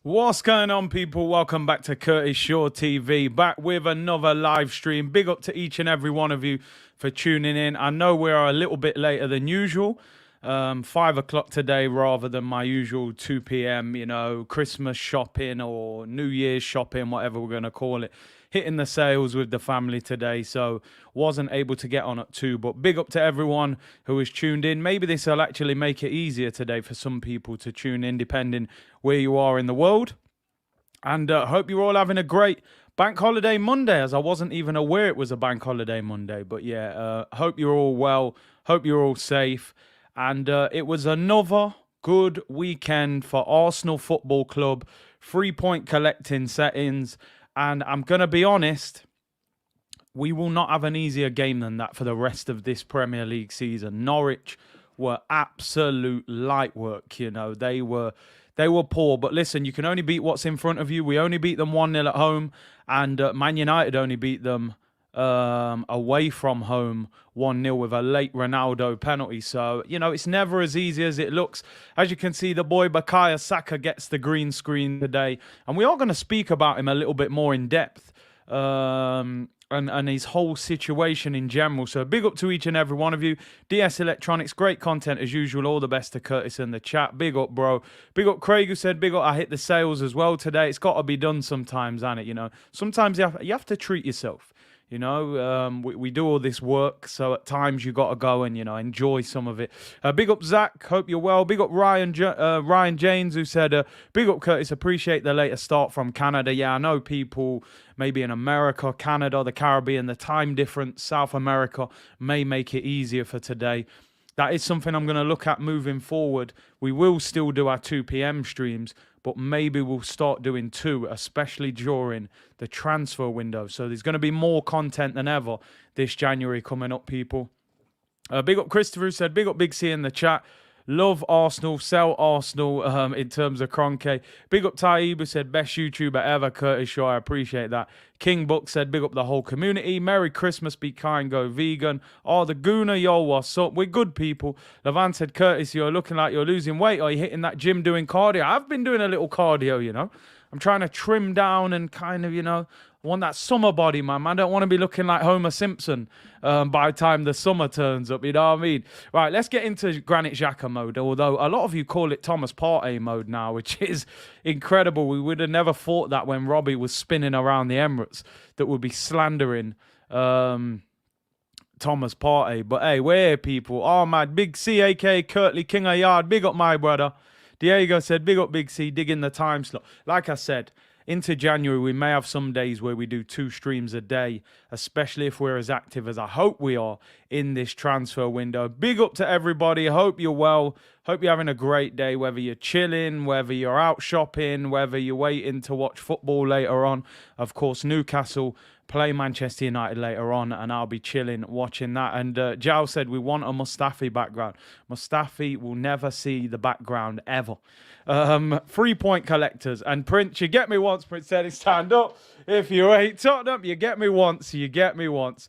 What's going on, people? Welcome back to Curtis Shaw TV, back with another live stream. Big up to each and every one of you for tuning in. I know we are a little bit later than usual, 5 o'clock today rather than my usual 2 p.m, you know, Christmas shopping or New Year's shopping, whatever we're going to call it. Hitting the sales with the family today, so wasn't able to get on at 2. But big up to everyone who is tuned in. Maybe this will actually make it easier today for some people to tune in, depending where you are in the world. And hope you're all having a great Bank Holiday Monday, as I wasn't even aware it was a Bank Holiday Monday. But yeah, hope you're all well. Hope you're all safe. And it was another good weekend for Arsenal Football Club. 3-point collecting settings. And I'm going to be honest, we will not have an easier game than that for the rest of this Premier League season. Norwich were absolute light work, you know. They were poor. But listen, you can only beat what's in front of you. We only beat them 1-0 at home. And Man United only beat them away from home 1-0 with a late Ronaldo penalty. So, you know, it's never as easy as it looks. As you can see, the boy Saka gets the green screen today. And we are going to speak about him a little bit more in depth. And his whole situation in general. So big up to each and every one of you. DS Electronics, great content as usual. All the best to Curtis in the chat. Big up, bro. Big up Craig, who said, big up, I hit the sales as well today. It's got to be done sometimes, ain't it? You know, sometimes you have to treat yourself. You know, we do all this work, so at times you got to go and, you know, enjoy some of it. Big up Zach, hope you're well. Big up Ryan James, who said, big up Curtis, appreciate the later start from Canada. Yeah, I know people maybe in America, Canada, the Caribbean, the time difference, South America may make it easier for today. That is something I'm going to look at moving forward. We will still do our 2 p.m. streams, but maybe we'll start doing 2, especially during the transfer window. So there's going to be more content than ever this January coming up, people. Big up Christopher, who said, big up Big C in the chat. Love Arsenal, sell Arsenal in terms of Kroenke. Big up Taib, who said, best YouTuber ever, Curtis Shaw. I appreciate that. King Buck said, big up the whole community. Merry Christmas, be kind, go vegan. Oh, the Gooner, yo, what's up? We're good people. Levan said, Curtis, you're looking like you're losing weight. Are you hitting that gym doing cardio? I've been doing a little cardio, you know. I'm trying to trim down and kind of, you know, I want that summer body, man. I don't want to be looking like Homer Simpson by the time the summer turns up, you know what I mean? Right, let's get into Granit Xhaka mode, although a lot of you call it Thomas Partey mode now, which is incredible. We would have never thought that when Robbie was spinning around the Emirates, that would be slandering Thomas Partey. But hey, we're here, people. Oh, man, Big C, a.k.a. Curtly King of Yard. Big up, my brother. Diego said, big up, Big C, digging the time slot. Like I said, into January, we may have some days where we do 2 streams a day, especially if we're as active as I hope we are in this transfer window. Big up to everybody. Hope you're well. Hope you're having a great day, whether you're chilling, whether you're out shopping, whether you're waiting to watch football later on. Of course, Newcastle play Manchester United later on, and I'll be chilling watching that. And Jao said we want a Mustafi background. Mustafi will never see the background ever. 3-point collectors. And Prince, you get me once, Prince said, stand up. If you ain't Tottenham, you get me once. You get me once.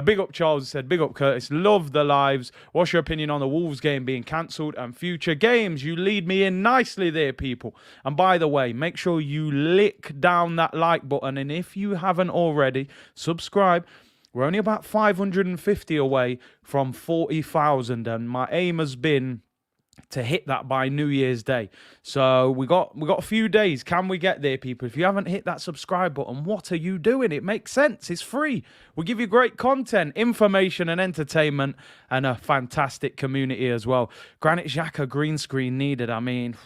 Big up Charles said, big up Curtis. Love the lives. What's your opinion on the Wolves game being cancelled and future games? You lead me in nicely there, people. And by the way, make sure you lick down that like button. And if you haven't already, subscribe. We're only about 550 away from 40,000. And my aim has been to hit that by New Year's Day. So we got a few days. Can we get there, people? If you haven't hit that subscribe button, what are you doing? It makes sense. It's free. We give you great content, information and entertainment, and a fantastic community as well. Granit Xhaka green screen needed. I mean,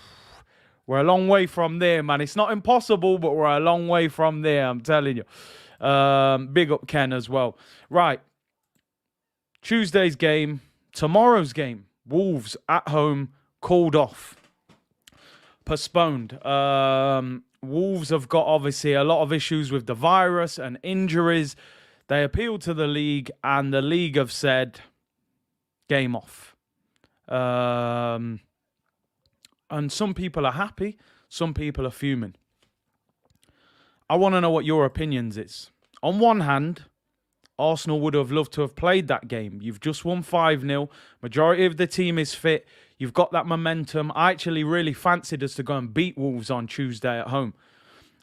we're a long way from there, man. It's not impossible, but we're a long way from there, I'm telling you. Big up Ken as well. Right. Tuesday's game. Tomorrow's game. Wolves at home, called off, postponed. Wolves have got obviously a lot of issues with the virus and injuries. They appealed to the league, and the league have said, game off. And some people are happy, some people are fuming. I want to know what your opinions is. On one hand, Arsenal would have loved to have played that game. You've just won 5-0. Majority of the team is fit. You've got that momentum. I actually really fancied us to go and beat Wolves on Tuesday at home.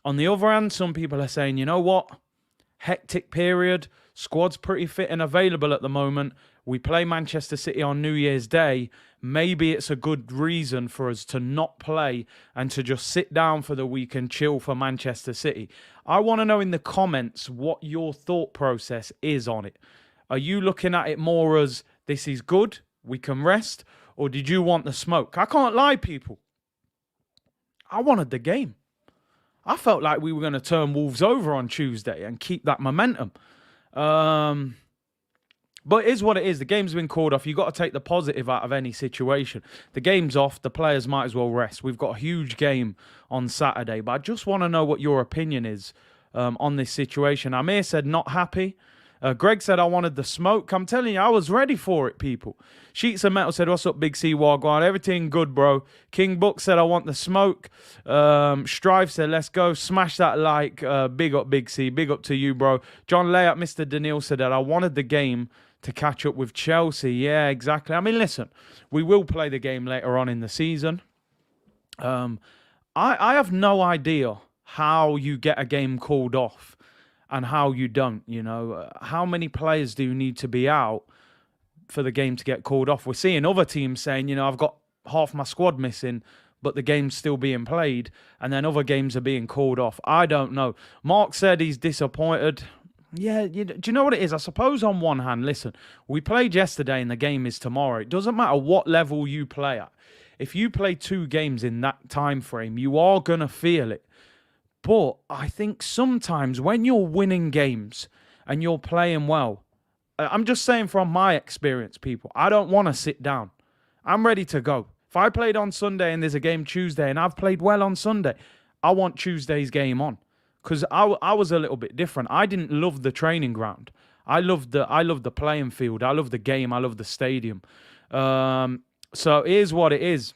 On the other hand, some people are saying, you know what? Hectic period. Squad's pretty fit and available at the moment. We play Manchester City on New Year's Day. Maybe it's a good reason for us to not play and to just sit down for the week and chill for Manchester City. I want to know in the comments what your thought process is on it. Are you looking at it more as this is good, we can rest, or did you want the smoke? I can't lie, people. I wanted the game. I felt like we were going to turn Wolves over on Tuesday and keep that momentum. But it is what it is. The game's been called off. You've got to take the positive out of any situation. The game's off. The players might as well rest. We've got a huge game on Saturday. But I just want to know what your opinion is on this situation. Amir said not happy. Greg said I wanted the smoke. I'm telling you, I was ready for it, people. Sheets of Metal said, what's up, Big C Wagwan? Everything good, bro. King Book said, I want the smoke. Strive said, let's go. Smash that like. Big up, Big C. Big up to you, bro. John Layup, Mr. Daniil said that I wanted the game to catch up with Chelsea. Yeah, exactly. I mean, listen, we will play the game later on in the season. I have no idea how you get a game called off and how you don't, you know. How many players do you need to be out for the game to get called off? We're seeing other teams saying, you know, I've got half my squad missing, but the game's still being played, and then other games are being called off. I don't know. Mark said he's disappointed. Yeah, do you know what it is? I suppose on one hand, listen, we played yesterday and the game is tomorrow. It doesn't matter what level you play at. If you play 2 games in that time frame, you are going to feel it. But I think sometimes when you're winning games and you're playing well, I'm just saying from my experience, people, I don't want to sit down. I'm ready to go. If I played on Sunday and there's a game Tuesday and I've played well on Sunday, I want Tuesday's game on. Because I was a little bit different. I didn't love the training ground. I loved the playing field. I love the game. I love the stadium. So here's what it is.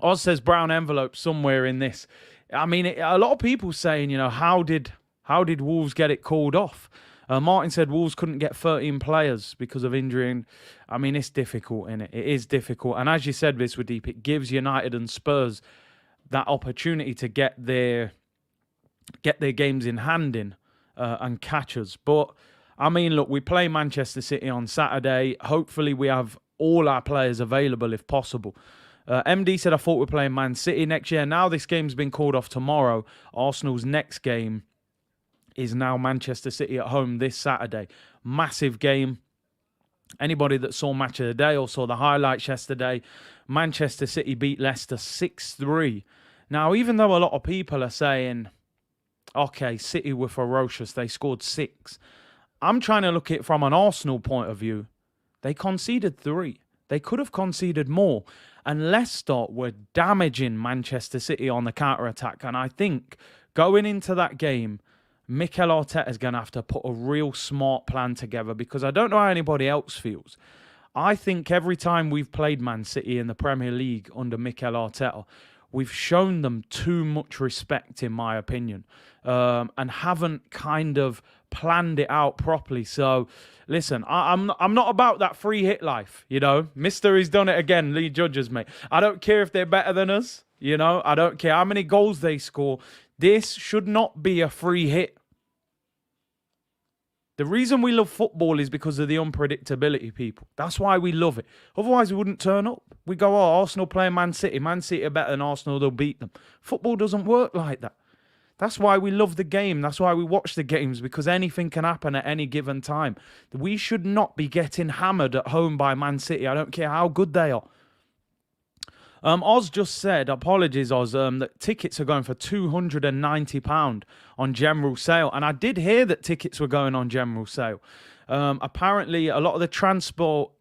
Oz says brown envelope somewhere in this. I mean, a lot of people saying, you know, how did Wolves get it called off? Martin said Wolves couldn't get 13 players because of injury. And, I mean, it's difficult, innit? It is difficult. And as you said, Viswadeep, it gives United and Spurs that opportunity to get their games in hand and catch us. But, I mean, look, we play Manchester City on Saturday. Hopefully we have all our players available if possible. MD said, I thought we're playing Man City next year. Now this game's been called off tomorrow. Arsenal's next game is now Manchester City at home this Saturday. Massive game. Anybody that saw Match of the Day or saw the highlights yesterday, Manchester City beat Leicester 6-3. Now, even though a lot of people are saying, okay, City were ferocious, they scored 6. I'm trying to look at it from an Arsenal point of view. They conceded 3. They could have conceded more. And Leicester were damaging Manchester City on the counter-attack. And I think going into that game, Mikel Arteta is going to have to put a real smart plan together, because I don't know how anybody else feels. I think every time we've played Man City in the Premier League under Mikel Arteta, we've shown them too much respect, in my opinion, and haven't kind of planned it out properly. So, listen, I'm not about that free hit life, you know. Mystery's done it again, Lee Judges, mate. I don't care if they're better than us, you know. I don't care how many goals they score. This should not be a free hit. The reason we love football is because of the unpredictability, people. That's why we love it. Otherwise, we wouldn't turn up. We go, oh, Arsenal playing Man City. Man City are better than Arsenal. They'll beat them. Football doesn't work like that. That's why we love the game. That's why we watch the games, because anything can happen at any given time. We should not be getting hammered at home by Man City. I don't care how good they are. Oz just said, apologies, Oz, that tickets are going for £290 on general sale. And I did hear that tickets were going on general sale. Apparently, a lot of the transport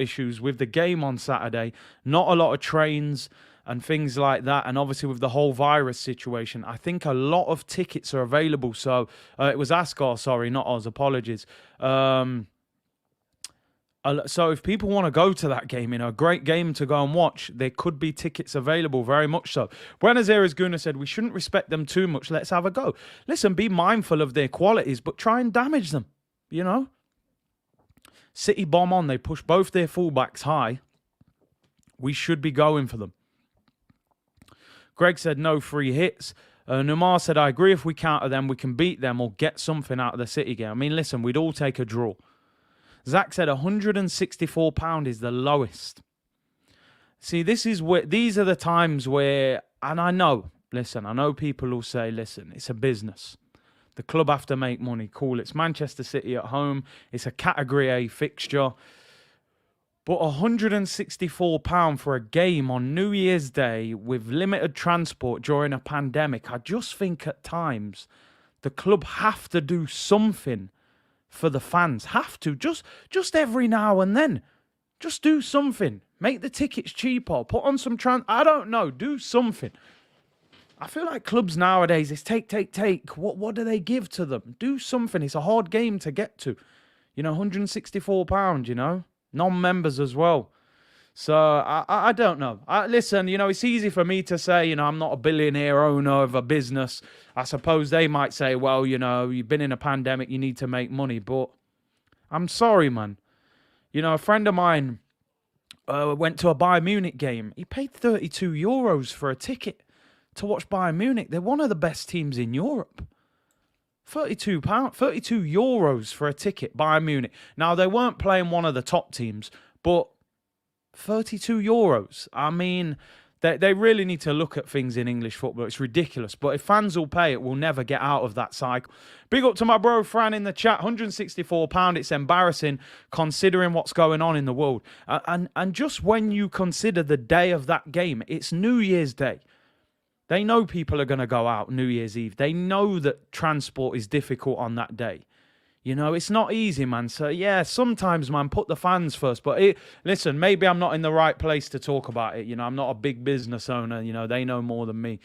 issues with the game on Saturday, not a lot of trains and things like that. And obviously with the whole virus situation, I think a lot of tickets are available. So it was Ascar, sorry, not Oz, apologies. A So if people want to go to that game, a great game to go and watch, there could be tickets available, very much so. Buenos Aires Guna said, we shouldn't respect them too much. Let's have a go. Listen, be mindful of their qualities, but try and damage them, City bomb on. They push both their fullbacks high. We should be going for them. Greg said, no free hits. Numar said, I agree, if we counter them, we can beat them or get something out of the City game. I mean, listen, we'd all take a draw. Zach said £164 is the lowest. See, these are the times where, and I know people will say, listen, it's a business. The club have to make money. Cool, it's Manchester City at home. It's a Category A fixture. But £164 for a game on New Year's Day with limited transport during a pandemic, I just think at times the club have to do something for the fans. Have to. Just every now and then. Just do something. Make the tickets cheaper. Put on some I don't know. Do something. I feel like clubs nowadays, it's take. What do they give to them? Do something. It's a hard game to get to. £164, Non-members as well. So, I don't know. Listen, it's easy for me to say, I'm not a billionaire owner of a business. I suppose they might say, well, you've been in a pandemic, you need to make money. But I'm sorry, man. A friend of mine went to a Bayern Munich game. He paid €32 for a ticket to watch Bayern Munich. They're one of the best teams in Europe. €32 for a ticket, Bayern Munich. Now, they weren't playing one of the top teams, but €32. I mean, they really need to look at things in English football. It's ridiculous. But if fans will pay it, we'll never get out of that cycle. Big up to my bro Fran in the chat. £164. It's embarrassing considering what's going on in the world. And just when you consider the day of that game, it's New Year's Day. They know people are going to go out New Year's Eve. They know that transport is difficult on that day. It's not easy, man. So, yeah, sometimes, man, put the fans first. But, listen, maybe I'm not in the right place to talk about it. I'm not a big business owner. They know more than me.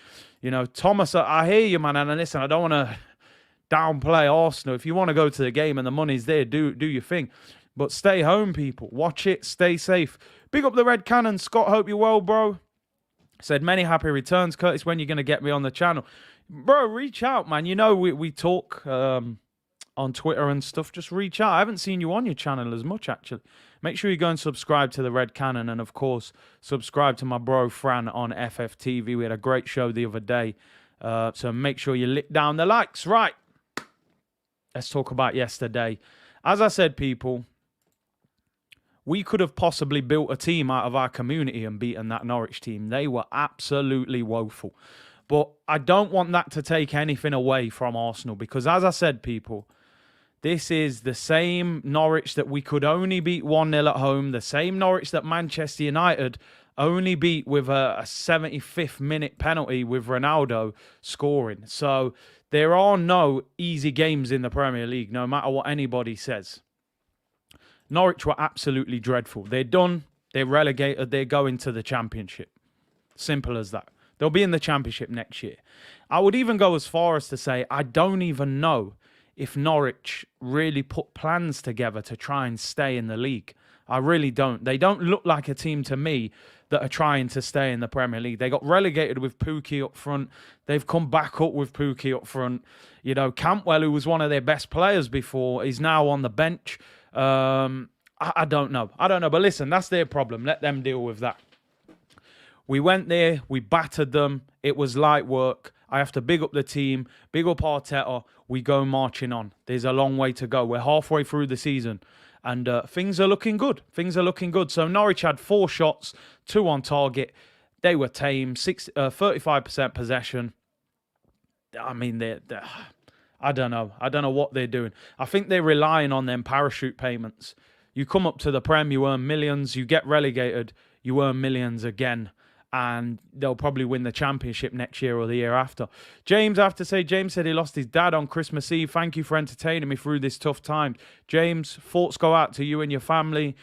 Thomas, I hear you, man. And listen, I don't want to downplay Arsenal. If you want to go to the game and the money's there, do your thing. But stay home, people. Watch it. Stay safe. Big up the Red Cannon. Scott, hope you're well, bro. Said, many happy returns. Curtis, when you're going to get me on the channel? Bro, reach out, man. We talk on Twitter and stuff. Just reach out. I haven't seen you on your channel as much, actually. Make sure you go and subscribe to the Red Cannon. And, of course, subscribe to my bro Fran on FFTV. We had a great show the other day. So make sure you lick down the likes. Right. Let's talk about yesterday. As I said, people, we could have possibly built a team out of our community and beaten that Norwich team. They were absolutely woeful. But I don't want that to take anything away from Arsenal because, as I said, people, this is the same Norwich that we could only beat 1-0 at home, the same Norwich that Manchester United only beat with a 75th minute penalty with Ronaldo scoring. So there are no easy games in the Premier League, no matter what anybody says. Norwich were absolutely dreadful. They're done. They're relegated. They're going to the Championship. Simple as that. They'll be in the Championship next year. I would even go as far as to say I don't even know if Norwich really put plans together to try and stay in the league. I really don't. They don't look like a team to me that are trying to stay in the Premier League. They got relegated with Pukki up front. They've come back up with Pukki up front. Cantwell, who was one of their best players before, is now on the bench. I don't know. But listen, that's their problem. Let them deal with that. We went there. We battered them. It was light work. I have to big up the team. Big up Arteta. We go marching on. There's a long way to go. We're halfway through the season. And things are looking good. So Norwich had 4 shots, 2 on target. They were tame. 35% possession. I mean, I don't know. I don't know what they're doing. I think they're relying on them parachute payments. You come up to the Prem, you earn millions. You get relegated, you earn millions again. And they'll probably win the Championship next year or the year after. James, I have to say, James said he lost his dad on Christmas Eve. Thank you for entertaining me through this tough time. James, thoughts go out to you and your family.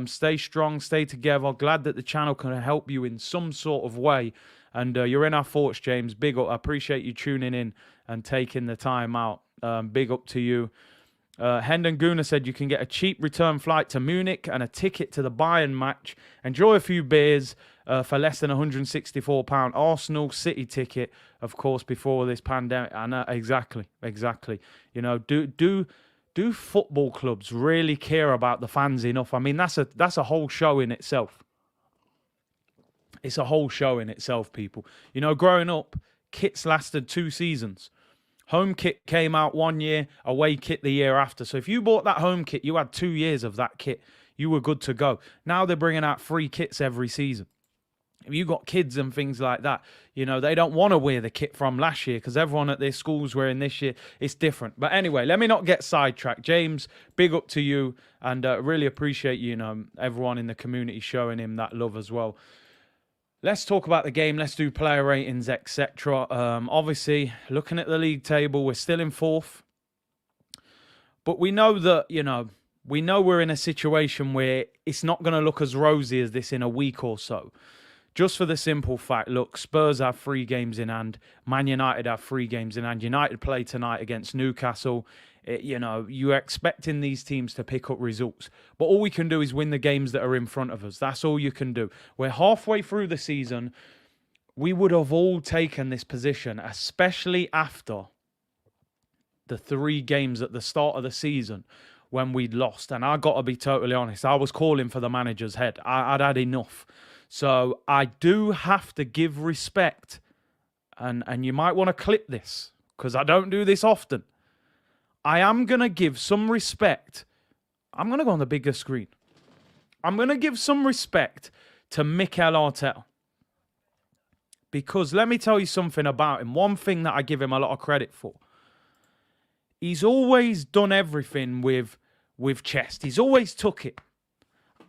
Stay strong, stay together. Glad that the channel can help you in some sort of way. And you're in our thoughts, James. Big up. I appreciate you tuning in and taking the time out. Big up to you. Hendon Guna said you can get a cheap return flight to Munich and a ticket to the Bayern match. Enjoy a few beers for less than £164. Arsenal City ticket, of course, before this pandemic. I know, exactly. You know, do football clubs really care about the fans enough? I mean, that's a whole show in itself. It's a whole show in itself, people. You know, growing up, kits lasted 2 seasons. Home kit came out 1 year, away kit the year after. So if you bought that home kit, you had 2 years of that kit. You were good to go. Now they're bringing out free kits every season. If you got kids and things like that, you know, they don't want to wear the kit from last year because everyone at their schools wearing this year. It's different. But anyway, let me not get sidetracked. James, big up to you, and really appreciate, you know, everyone in the community showing him that love as well. Let's talk about the game. Let's do player ratings, etc. Obviously, looking at the league table, we're still in 4th. But we know that, you know, we're in a situation where it's not going to look as rosy as this in a week or so. Just for the simple fact, look, Spurs have 3 games in hand. Man United have 3 games in hand. United play tonight against Newcastle. You know, you're expecting these teams to pick up results. But all we can do is win the games that are in front of us. That's all you can do. We're halfway through the season. We would have all taken this position, especially after the 3 games at the start of the season when we'd lost. And I got to be totally honest, I was calling for the manager's head. I'd had enough. So I do have to give respect. And you might want to clip this because I don't do this often. I am going to give some respect. I'm going to go on the bigger screen. I'm going to give some respect to Mikel Arteta. Because let me tell you something about him. One thing that I give him a lot of credit for. He's always done everything with chest. He's always took it.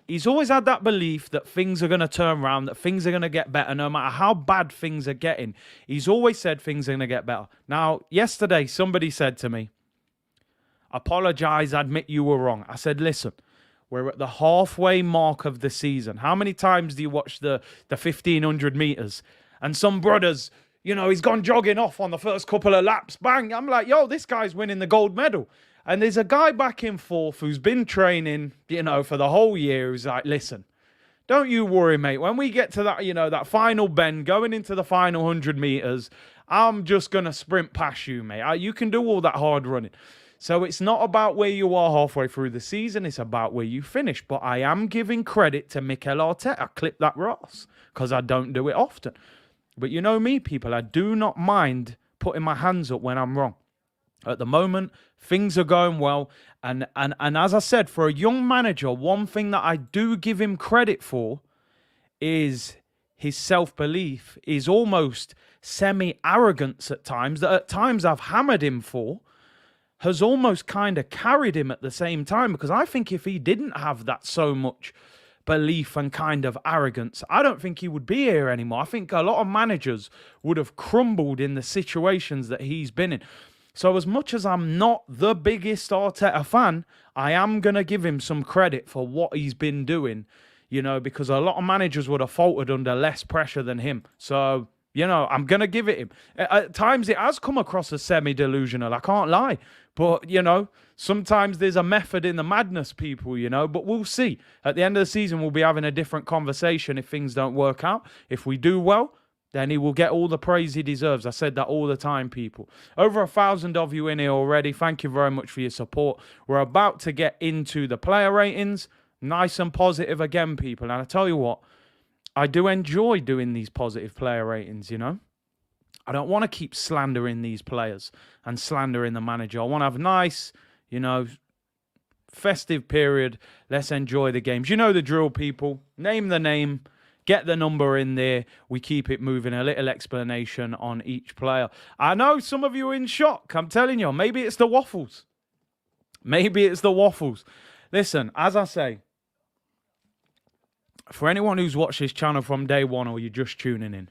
He's always had that belief that things are going to turn around, that things are going to get better, no matter how bad things are getting. He's always said things are going to get better. Now, yesterday, somebody said to me, apologise, admit you were wrong. I said, listen, we're at the halfway mark of the season. How many times do you watch the 1,500 metres? And some brothers, you know, he's gone jogging off on the first couple of laps. Bang. I'm like, yo, this guy's winning the gold medal. And there's a guy back in 4th who's been training, you know, for the whole year. Who's like, listen, don't you worry, mate. When we get to that, you know, that final bend, going into the final 100 metres, I'm just going to sprint past you, mate. You can do all that hard running. So it's not about where you are halfway through the season. It's about where you finish. But I am giving credit to Mikel Arteta. Clip that, Ross, because I don't do it often. But you know me, people. I do not mind putting my hands up when I'm wrong. At the moment, things are going well. And as I said, for a young manager, one thing that I do give him credit for is his self-belief, is almost semi-arrogance at times, that at times I've hammered him for, has almost kind of carried him at the same time. Because I think if he didn't have that so much belief and kind of arrogance, I don't think he would be here anymore. I think a lot of managers would have crumbled in the situations that he's been in. So as much as I'm not the biggest Arteta fan, I am going to give him some credit for what he's been doing, you know, because a lot of managers would have faltered under less pressure than him. So, you know, I'm going to give it him. At times it has come across as semi-delusional, I can't lie. But, you know, sometimes there's a method in the madness, people, you know. But we'll see. At the end of the season, we'll be having a different conversation if things don't work out. If we do well, then he will get all the praise he deserves. I said that all the time, people. Over 1,000 of you in here already. Thank you very much for your support. We're about to get into the player ratings. Nice and positive again, people. And I tell you what, I do enjoy doing these positive player ratings, you know. I don't want to keep slandering these players and slandering the manager. I want to have nice, you know, festive period. Let's enjoy the games. You know the drill, people. Name the name. Get the number in there. We keep it moving. A little explanation on each player. I know some of you are in shock. I'm telling you. Maybe it's the waffles. Maybe it's the waffles. Listen, as I say, for anyone who's watched this channel from day one or you're just tuning in,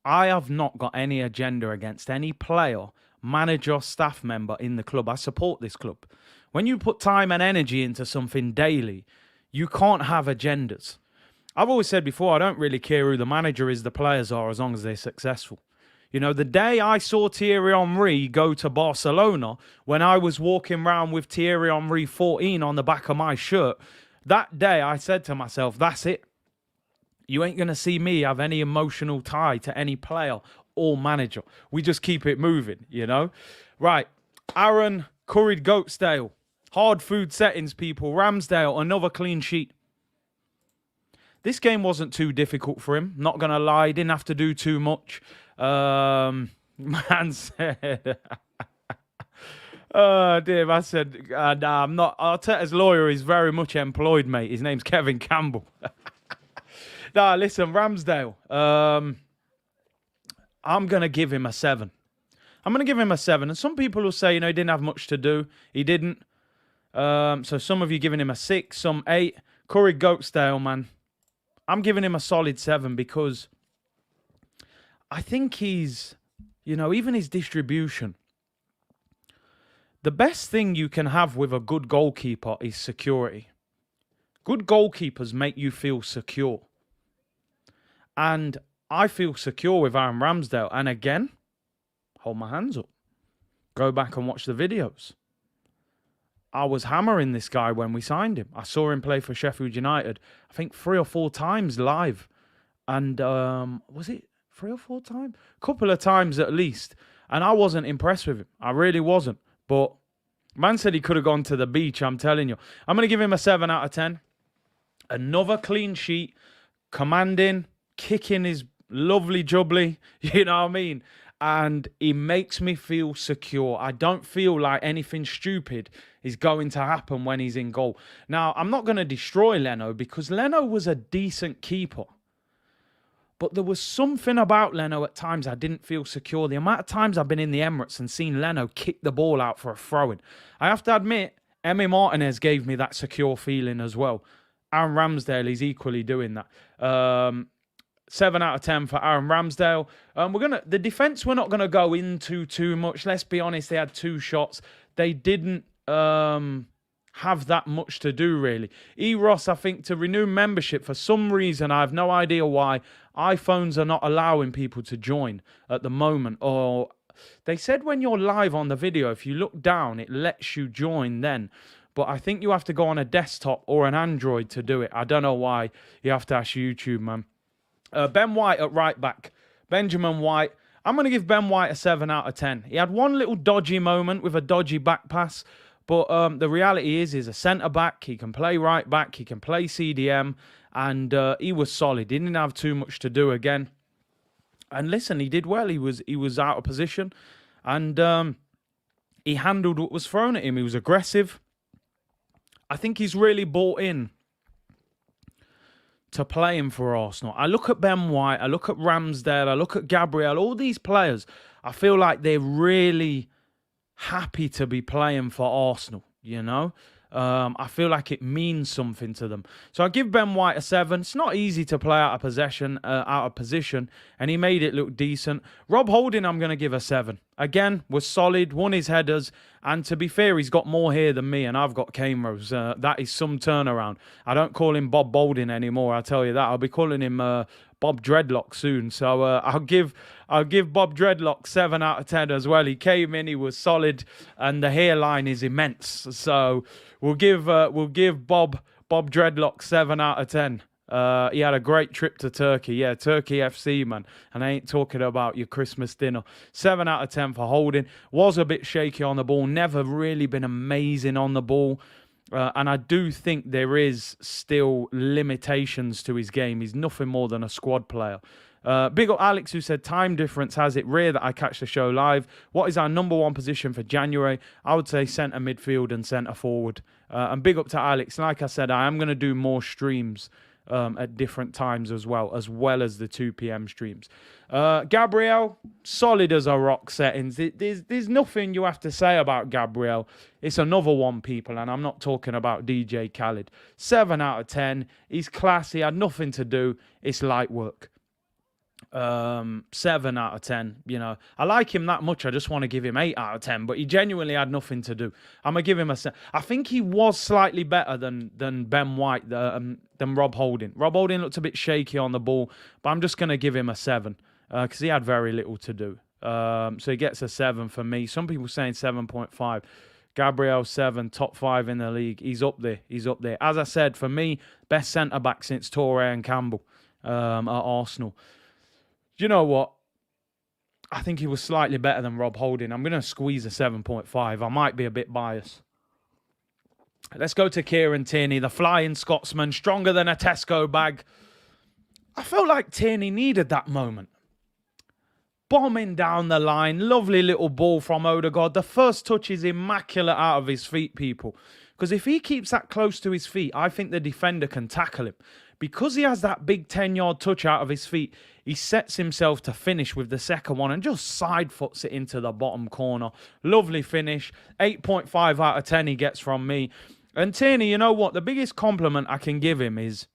I have not got any agenda against any player, manager, staff member in the club. I support this club. When you put time and energy into something daily, you can't have agendas. I've always said before, I don't really care who the manager is, the players are, as long as they're successful. You know, the day I saw Thierry Henry go to Barcelona, when I was walking around with Thierry Henry 14 on the back of my shirt, that day I said to myself, that's it. You ain't going to see me have any emotional tie to any player or manager. We just keep it moving, you know? Right. Aaron, curried Goatsdale. Hard food settings, people. Ramsdale, another clean sheet. This game wasn't too difficult for him. Not going to lie. Didn't have to do too much. Man said... Oh, dear. I said, nah, I'm not... Arteta's lawyer is very much employed, mate. His name's Kevin Campbell. Nah, listen, Ramsdale. I'm going to give him a 7. I'm going to give him a 7. And some people will say, you know, he didn't have much to do. He didn't. So some of you giving him a 6, some 8. Curry Goatsdale, man. I'm giving him a solid 7 because I think he's, you know, even his distribution. The best thing you can have with a good goalkeeper is security. Good goalkeepers make you feel secure. And I feel secure with Aaron Ramsdale. And again, hold my hands up. Go back and watch the videos. I was hammering this guy when we signed him. I saw him play for Sheffield United, I think 3 or 4 times live. And was it 3 or 4 times? A couple of times at least. And I wasn't impressed with him. I really wasn't. But man said he could have gone to the beach, I'm telling you. I'm going to give him a 7 out of 10. Another clean sheet. Commanding. Kicking his lovely jubbly. You know what I mean? And he makes me feel secure. I don't feel like anything stupid is going to happen when he's in goal. Now, I'm not going to destroy Leno because Leno was a decent keeper. But there was something about Leno at times I didn't feel secure. The amount of times I've been in the Emirates and seen Leno kick the ball out for a throw-in. I have to admit, Emi Martinez gave me that secure feeling as well. Aaron Ramsdale is equally doing that. 7 out of 10 for Aaron Ramsdale. The defense we're not gonna go into too much. Let's be honest, they had 2 shots. They didn't have that much to do really. Ross, I think, to renew membership for some reason, I have no idea why. iPhones are not allowing people to join at the moment. Or they said when you're live on the video, if you look down, it lets you join then. But I think you have to go on a desktop or an Android to do it. I don't know why. You have to ask YouTube, man. Ben White at right back. Benjamin White. I'm going to give Ben White a 7 out of 10. He had one little dodgy moment with a dodgy back pass. But the reality is he's a centre-back. He can play right back. He can play CDM. And he was solid. He didn't have too much to do again. And listen, he did well. He was out of position. And he handled what was thrown at him. He was aggressive. I think he's really bought in to playing for Arsenal. I look at Ben White, I look at Ramsdale, I look at Gabrielle, all these players, I feel like they're really happy to be playing for Arsenal, you know? I feel like it means something to them. So I give Ben White a 7. It's not easy to play out of position, and he made it look decent. Rob Holding, I'm going to give a 7. Again, was solid, won his headers, and to be fair, he's got more hair than me, and I've got cane rows. That is some turnaround. I don't call him Bob Balding anymore, I'll tell you that. I'll be calling him Bob Dreadlock soon. So I'll give Bob Dreadlock 7 out of 10 as well. He came in, he was solid, and the hairline is immense. So we'll give Bob Dreadlock 7 out of 10. He had a great trip to Turkey. Yeah, Turkey FC, man. And I ain't talking about your Christmas dinner. 7 out of 10 for Holding. Was a bit shaky on the ball. Never really been amazing on the ball. And I do think there is still limitations to his game. He's nothing more than a squad player. Big up Alex, who said, time difference has it rare that I catch the show live. What is our number 1 position for January? I would say centre midfield and centre forward. And big up to Alex. Like I said, I am going to do more streams at different times as well as the 2 p.m. streams. Gabrielle, solid as a rock settings. There's nothing you have to say about Gabrielle. It's another one, people, and I'm not talking about DJ Khaled. 7 out of 10. He's classy, had nothing to do. It's light work. 7 out of 10. You know, I like him that much. I just want to give him 8 out of 10. But he genuinely had nothing to do. I'm gonna give him a 7. I think he was slightly better than Ben White, than Rob Holding. Rob Holding looked a bit shaky on the ball, but I'm just gonna give him a 7. because he had very little to do. So he gets a 7 for me. Some people saying 7.5. Gabrielle 7, top 5 in the league. He's up there. He's up there. As I said, for me, best centre-back since Toure and Campbell at Arsenal. Do you know what? I think he was slightly better than Rob Holding. I'm going to squeeze a 7.5. I might be a bit biased. Let's go to Kieran Tierney, the flying Scotsman, stronger than a Tesco bag. I felt like Tierney needed that moment. Bombing down the line, lovely little ball from Odegaard. The first touch is immaculate out of his feet, people. Because if he keeps that close to his feet, I think the defender can tackle him. Because he has that big 10-yard touch out of his feet, he sets himself to finish with the second one and just side foots it into the bottom corner. Lovely finish. 8.5 out of 10 he gets from me. And Tierney, you know what? The biggest compliment I can give him is,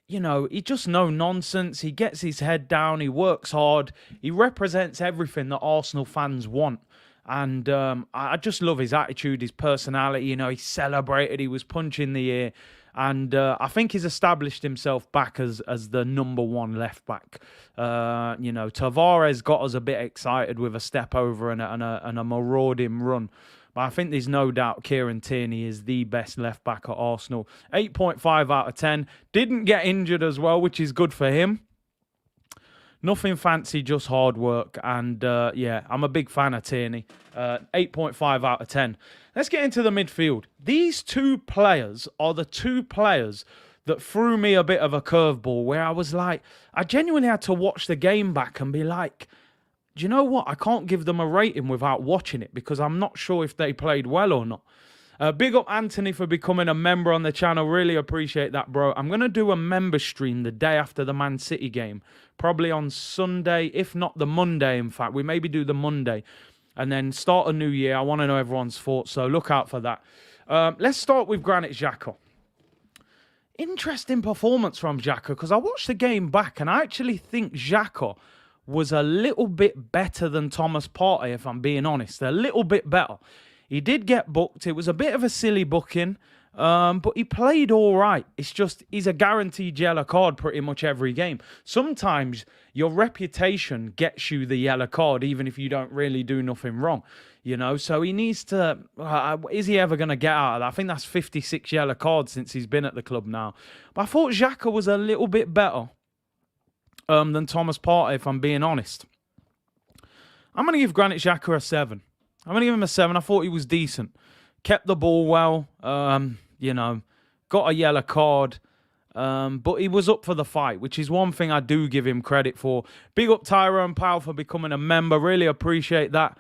you know, he just no nonsense. He gets his head down. He works hard. He represents everything that Arsenal fans want. And I just love his attitude, his personality. You know, he celebrated. He was punching the air. And I think he's established himself back as the number one left back. You know, Tavares got us a bit excited with a step over and a marauding run. But I think there's no doubt Kieran Tierney is the best left back at Arsenal. 8.5 out of 10. Didn't get injured as well, which is good for him. Nothing fancy, just hard work. And yeah, I'm a big fan of Tierney. 8.5 out of 10. Let's get into the midfield. These two players are the two players that threw me a bit of a curveball where I was like, I genuinely had to watch the game back and be like, do you know what? I can't give them a rating without watching it because I'm not sure if they played well or not. Big up Anthony for becoming a member on the channel. Really appreciate that, bro. I'm going to do a member stream the day after the Man City game. Probably on Sunday, if not the Monday, in fact. We maybe do the Monday. And then start a new year. I want to know everyone's thoughts, so look out for that. Let's start with Granit Xhaka. Interesting performance from Xhaka because I watched the game back and I actually think Xhaka was a little bit better than Thomas Partey, if I'm being honest. A little bit better. He did get booked. It was a bit of a silly booking, but he played all right. It's just he's a guaranteed yellow card pretty much every game. Sometimes your reputation gets you the yellow card, even if you don't really do nothing wrong. You know, so he needs to... is he ever going to get out of that? I think that's 56 yellow cards since he's been at the club now. But I thought Xhaka was a little bit better than Thomas Partey, if I'm being honest. I'm going to give Granit Xhaka a 7. I'm going to give him a 7. I thought he was decent. Kept the ball well. You know, got a yellow card. But he was up for the fight, which is one thing I do give him credit for. Big up Tyrone Powell for becoming a member. Really appreciate that.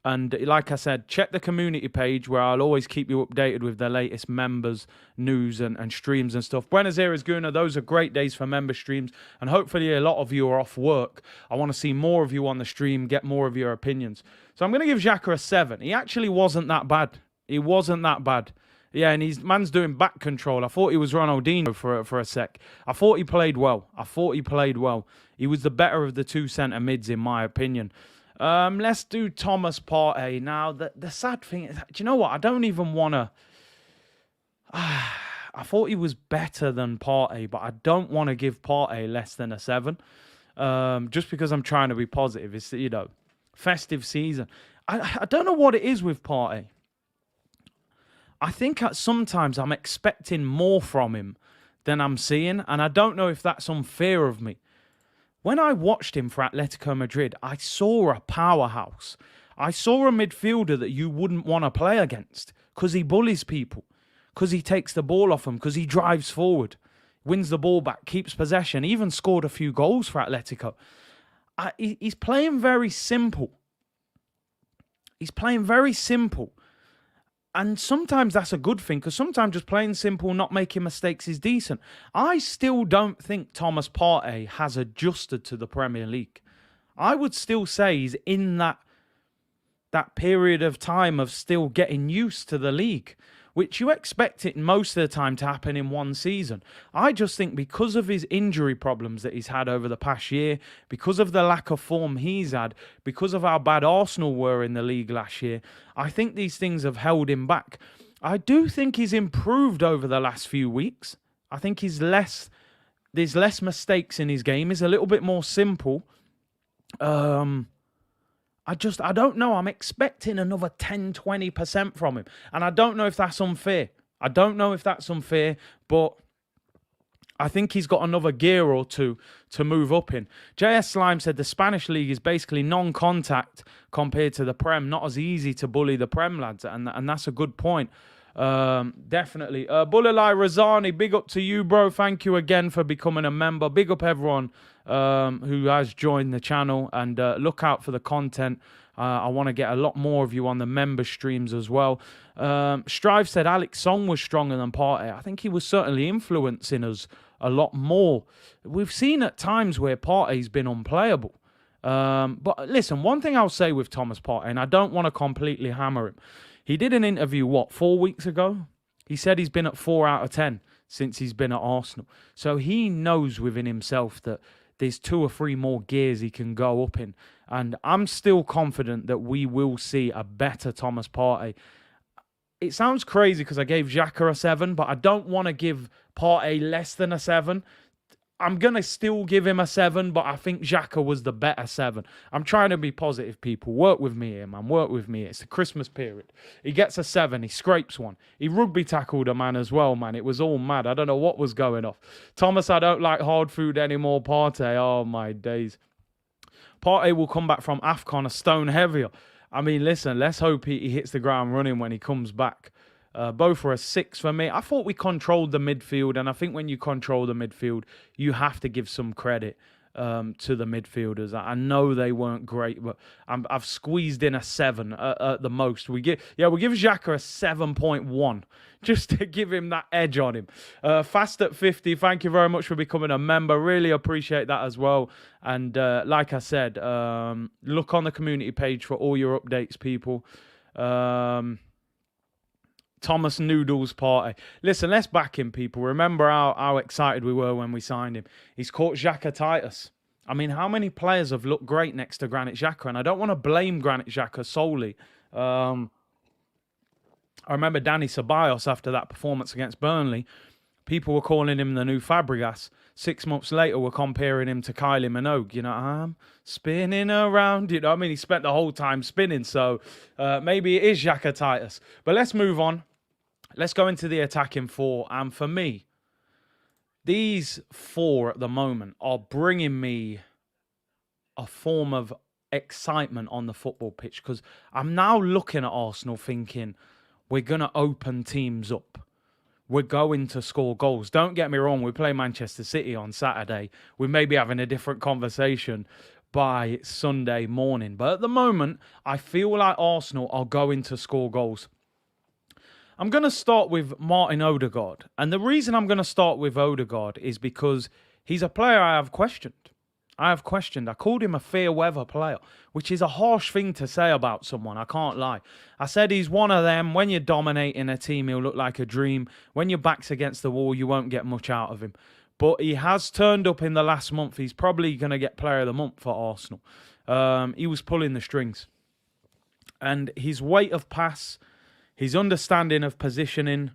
And like I said, check the community page where I'll always keep you updated with the latest members, news and streams and stuff. Buenos Aires, Guna, those are great days for member streams. And hopefully a lot of you are off work. I want to see more of you on the stream, get more of your opinions. So I'm going to give Xhaka a 7. He actually wasn't that bad. He wasn't that bad. Yeah, and he's man's doing back control. I thought he was Ronaldinho for a sec. I thought he played well. He was the better of the two centre mids, in my opinion. Let's do Thomas Partey. Now, the sad thing is, do you know what? I don't even want to... I thought he was better than Partey, but I don't want to give Partey less than a 7. Just because I'm trying to be positive. It's, you know, festive season. I don't know what it is with Partey. I think sometimes I'm expecting more from him than I'm seeing, and I don't know if that's unfair of me. When I watched him for Atletico Madrid, I saw a powerhouse. I saw a midfielder that you wouldn't want to play against because he bullies people, because he takes the ball off them, because he drives forward, wins the ball back, keeps possession, even scored a few goals for Atletico. He's playing very simple. He's playing very simple. And sometimes that's a good thing, because sometimes just playing simple, not making mistakes is decent. I still don't think Thomas Partey has adjusted to the Premier League. I would still say he's in that period of time of still getting used to the league, which you expect it most of the time to happen in one season. I just think because of his injury problems that he's had over the past year, because of the lack of form he's had, because of how bad Arsenal were in the league last year, I think these things have held him back. I do think he's improved over the last few weeks. I think he's less There's less mistakes in his game. He's a little bit more simple. I don't know. I'm expecting another 10, 20% from him. And I don't know if that's unfair. But I think he's got another gear or two to move up in. JS Slime said the Spanish league is basically non-contact compared to the Prem. Not as easy to bully the Prem, lads. And that's a good point. Definitely. Bulalai Razani, big up to you, bro. Thank you again for becoming a member. Big up everyone who has joined the channel, and look out for the content. I want to get a lot more of you on the member streams as well. Strive said Alex Song was stronger than Partey. I think he was certainly influencing us a lot more. We've seen at times where Partey's been unplayable. But listen, one thing I'll say with Thomas Partey, and I don't want to completely hammer him. He did an interview, 4 weeks ago? He said he's been at 4 out of 10 since he's been at Arsenal. So he knows within himself that there's 2 or 3 more gears he can go up in. And I'm still confident that we will see a better Thomas Partey. It sounds crazy because I gave Xhaka a 7, but I don't want to give Partey less than a 7. I'm going to still give him a 7, but I think Xhaka was the better 7. I'm trying to be positive, people. Work with me here, man. Work with me. It's the Christmas period. He gets a 7. He scrapes one. He rugby tackled a man as well, man. It was all mad. I don't know what was going off. Thomas, I don't like hard food anymore. Partey, oh my days. Partey will come back from AFCON a stone heavier. I mean, listen, let's hope he hits the ground running when he comes back. Both were a 6 for me. I thought we controlled the midfield, and I think when you control the midfield, you have to give some credit to the midfielders. I know they weren't great, but I've squeezed in a 7 at the most. We'll give Xhaka a 7.1 just to give him that edge on him. Fast at 50, thank you very much for becoming a member. Really appreciate that as well. And like I said, look on the community page for all your updates, people. Thomas Noodles Partey. Listen, let's back him, people. Remember how excited we were when we signed him. He's caught Xhaka-titis. I mean, how many players have looked great next to Granit Xhaka? And I don't want to blame Granit Xhaka solely. I remember Danny Ceballos after that performance against Burnley. People were calling him the new Fabregas. 6 months later, we're comparing him to Kylie Minogue. You know, I'm spinning around. You know what I mean? He spent the whole time spinning. So maybe it is Xhaka-titis. But let's move on. Let's go into the attacking 4. And for me, these 4 at the moment are bringing me a form of excitement on the football pitch. Because I'm now looking at Arsenal thinking, we're going to open teams up. We're going to score goals. Don't get me wrong. We play Manchester City on Saturday. We may be having a different conversation by Sunday morning. But at the moment, I feel like Arsenal are going to score goals. I'm going to start with Martin Odegaard. And the reason I'm going to start with Odegaard is because he's a player I have questioned. I called him a fair weather player, which is a harsh thing to say about someone. I can't lie. I said he's one of them. When you're dominating a team, he'll look like a dream. When your back's against the wall, you won't get much out of him. But he has turned up in the last month. He's probably going to get player of the month for Arsenal. He was pulling the strings. And his weight of pass, his understanding of positioning,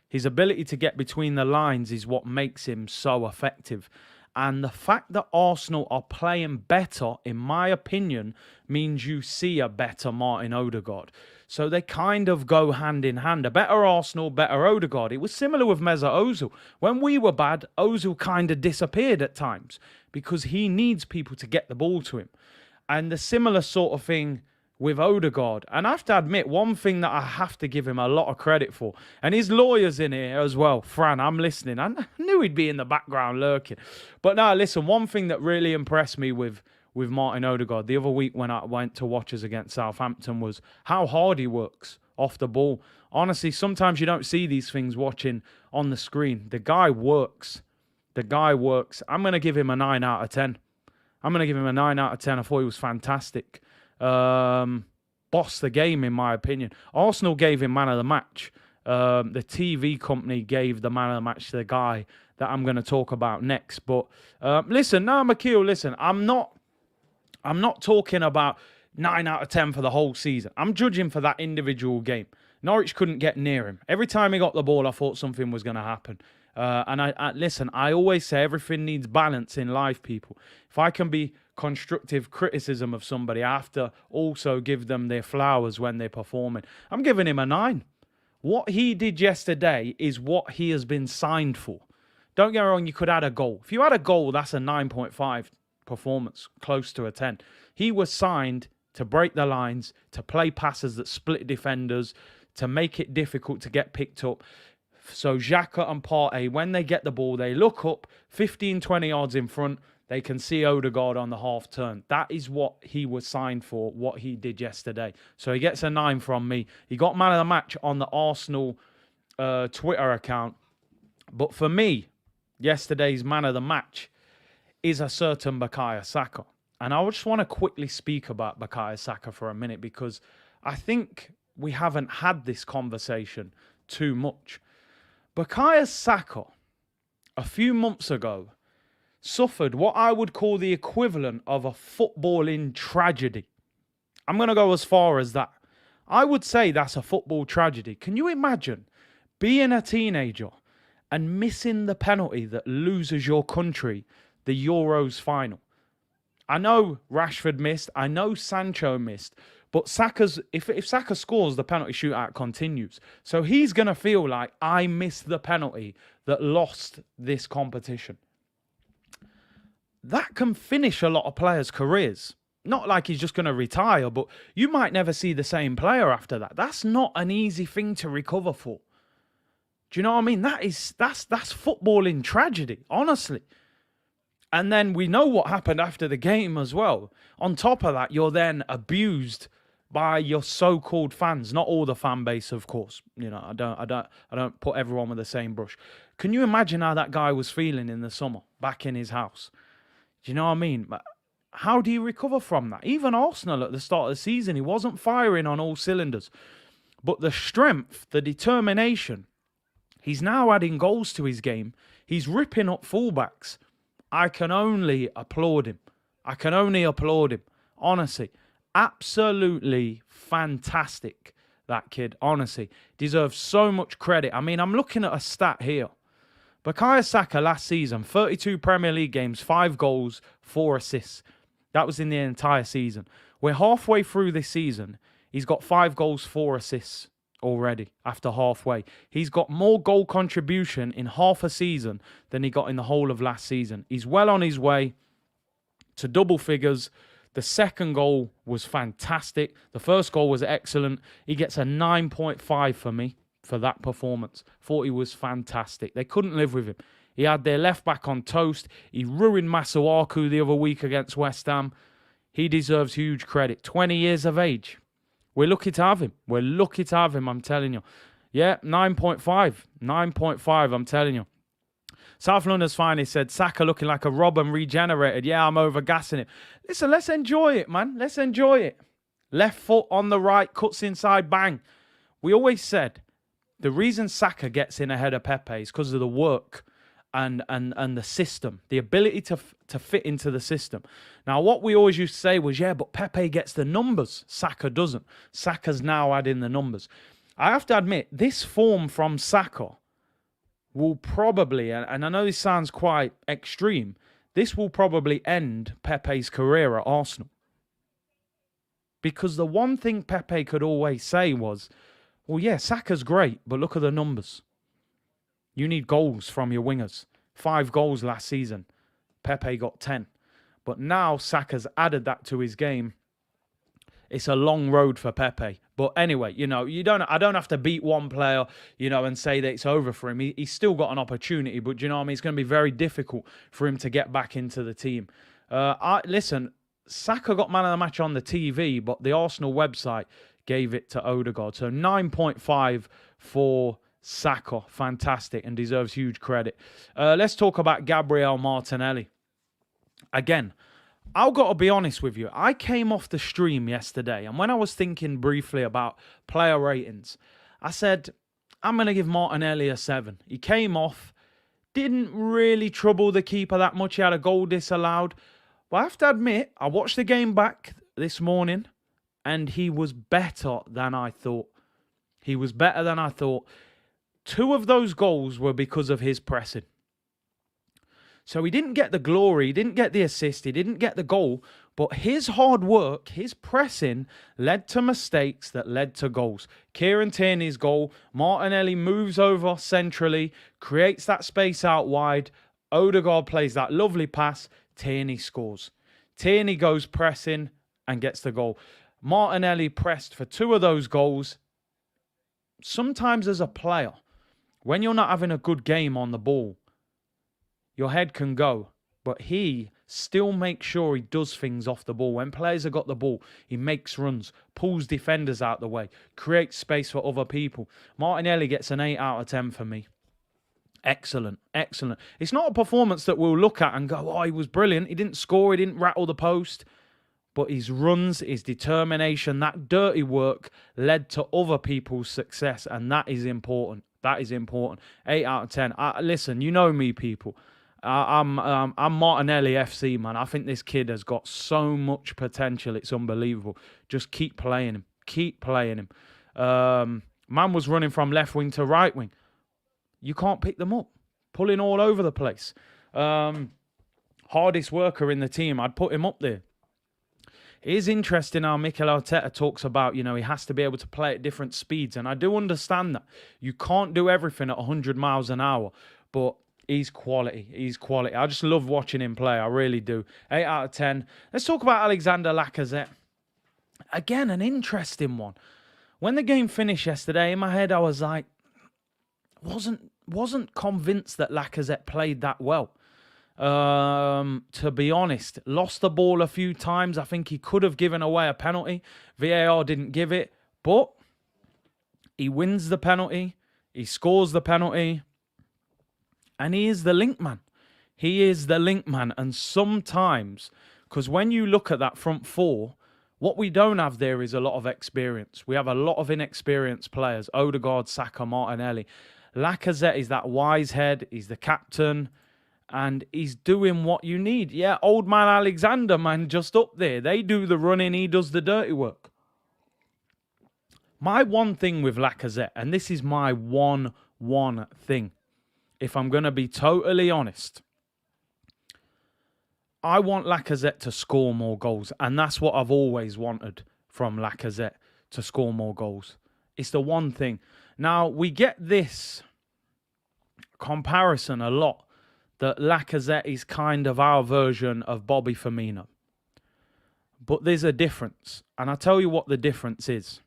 his ability to get between the lines is what makes him so effective. And the fact that Arsenal are playing better, in my opinion, means you see a better Martin Odegaard. So they kind of go hand in hand. A better Arsenal, better Odegaard. It was similar with Mesut Ozil. When we were bad, Ozil kind of disappeared at times because he needs people to get the ball to him. And the similar sort of thing with Odegaard. And I have to admit, one thing that I have to give him a lot of credit for, and his lawyer's in here as well. Fran, I'm listening. I knew he'd be in the background lurking. But now, listen, one thing that really impressed me with Martin Odegaard the other week when I went to watch us against Southampton was how hard he works off the ball. Honestly, sometimes you don't see these things watching on the screen. The guy works. I'm going to give him a 9 out of 10. I thought he was fantastic. Boss the game, in my opinion. Arsenal gave him man of the match. The TV company gave the man of the match to the guy that I'm going to talk about next. But Mikel, listen, I'm not talking about 9 out of 10 for the whole season. I'm judging for that individual game. Norwich couldn't get near him. Every time he got the ball, I thought something was going to happen. And listen, I always say everything needs balance in life, people. If I can be constructive criticism of somebody, I have to also give them their flowers when they're performing. I'm giving him a 9. What he did yesterday is what he has been signed for. Don't get me wrong, you could add a goal. If you add a goal, that's a 9.5 performance, close to a 10. He was signed to break the lines, to play passes that split defenders, to make it difficult to get picked up. So Xhaka and Partey, when they get the ball, they look up 15, 20 yards in front. They can see Odegaard on the half turn. That is what he was signed for, what he did yesterday. So he gets a 9 from me. He got man of the match on the Arsenal Twitter account. But for me, yesterday's man of the match is a certain Bukayo Saka. And I just want to quickly speak about Bukayo Saka for a minute because I think we haven't had this conversation too much. Bukayo Saka, a few months ago, suffered what I would call the equivalent of a footballing tragedy. I'm going to go as far as that. I would say that's a football tragedy. Can you imagine being a teenager and missing the penalty that loses your country the Euros final? I know Rashford missed. I know Sancho missed. But if Saka scores, the penalty shootout continues. So he's going to feel like, I missed the penalty that lost this competition. That can finish a lot of players' careers. Not like he's just going to retire, but you might never see the same player after that. That's not an easy thing to recover for. Do you know what I mean? That's footballing tragedy, honestly. And then we know what happened after the game as well. On top of that, you're then abused by your so-called fans. Not all the fan base, of course. You know, I don't put everyone with the same brush. Can you imagine how that guy was feeling in the summer, back in his house? Do you know what I mean? How do you recover from that? Even Arsenal at the start of the season, he wasn't firing on all cylinders. But the strength, the determination, he's now adding goals to his game. He's ripping up fullbacks. I can only applaud him. Honestly, absolutely fantastic, that kid. Honestly, deserves so much credit. I mean, I'm looking at a stat here. Bukayo Saka last season, 32 Premier League games, 5 goals, 4 assists. That was in the entire season. We're halfway through this season. He's got 5 goals, 4 assists already after halfway. He's got more goal contribution in half a season than he got in the whole of last season. He's well on his way to double figures. The second goal was fantastic. The first goal was excellent. He gets a 9.5 for me for that performance. Thought he was fantastic. They couldn't live with him. He had their left back on toast. He ruined Masuaku the other week against West Ham. He deserves huge credit. 20 years of age. We're lucky to have him. I'm telling you. Yeah, 9.5. 9.5, I'm telling you. South London's finest said, Saka looking like a Robin regenerated. Yeah, I'm overgassing it. Listen, let's enjoy it, man. Let's enjoy it. Left foot on the right, cuts inside, bang. We always said the reason Saka gets in ahead of Pepe is because of the work and the system, the ability to fit into the system. Now, what we always used to say was, yeah, but Pepe gets the numbers. Saka doesn't. Saka's now adding the numbers. I have to admit, this form from Saka will probably, and I know this sounds quite extreme, this will probably end Pepe's career at Arsenal. Because the one thing Pepe could always say was, well, yeah, Saka's great, but look at the numbers. You need goals from your wingers. 5 goals last season. Pepe got 10. But now Saka's added that to his game. It's a long road for Pepe. But anyway, you know, I don't have to beat one player, you know, and say that it's over for him. He's still got an opportunity, but you know what I mean? It's going to be very difficult for him to get back into the team. Listen, Saka got man of the match on the TV, but the Arsenal website gave it to Odegaard. So 9.5 for Saka. Fantastic and deserves huge credit. Let's talk about Gabrielle Martinelli. Again, I've got to be honest with you. I came off the stream yesterday, and when I was thinking briefly about player ratings, I said, I'm going to give Martinelli a 7. He came off, didn't really trouble the keeper that much. He had a goal disallowed. But I have to admit, I watched the game back this morning, and he was better than I thought. 2 of those goals were because of his pressing. So he didn't get the glory, he didn't get the assist, he didn't get the goal, but his hard work, his pressing led to mistakes that led to goals. Kieran Tierney's goal, Martinelli moves over centrally, creates that space out wide, Odegaard plays that lovely pass, Tierney scores. Tierney goes pressing and gets the goal. Martinelli pressed for 2 of those goals. Sometimes as a player, when you're not having a good game on the ball, your head can go, but he still makes sure he does things off the ball. When players have got the ball, he makes runs, pulls defenders out the way, creates space for other people. Martinelli gets an 8 out of 10 for me. Excellent, excellent. It's not a performance that we'll look at and go, oh, he was brilliant. He didn't score, he didn't rattle the post. But his runs, his determination, that dirty work led to other people's success, and that is important. That is important. 8 out of 10. Listen, you know me, people. I'm Martinelli FC, man. I think this kid has got so much potential. It's unbelievable. Just keep playing him. Keep playing him. Man was running from left wing to right wing. You can't pick them up. Pulling all over the place. Hardest worker in the team. I'd put him up there. It is interesting how Mikel Arteta talks about, he has to be able to play at different speeds. And I do understand that. You can't do everything at 100 miles an hour. But he's quality. He's quality. I just love watching him play. I really do. 8 out of 10. Let's talk about Alexander Lacazette. Again, an interesting one. When the game finished yesterday, in my head, I was like, wasn't convinced that Lacazette played that well. To be honest, lost the ball a few times. I think he could have given away a penalty. VAR didn't give it, but he wins the penalty. He scores the penalty. And he is the link man. He is the link man. And sometimes, because when you look at that front 4, what we don't have there is a lot of experience. We have a lot of inexperienced players. Odegaard, Saka, Martinelli. Lacazette is that wise head. He's the captain. And he's doing what you need. Yeah, old man Alexander, man, just up there. They do the running, he does the dirty work. My one thing with Lacazette, and this is my one thing, if I'm going to be totally honest, I want Lacazette to score more goals. And that's what I've always wanted from Lacazette, to score more goals. It's the one thing. Now, we get this comparison a lot, that Lacazette is kind of our version of Bobby Firmino. But there's a difference. And I'll tell you what the difference is.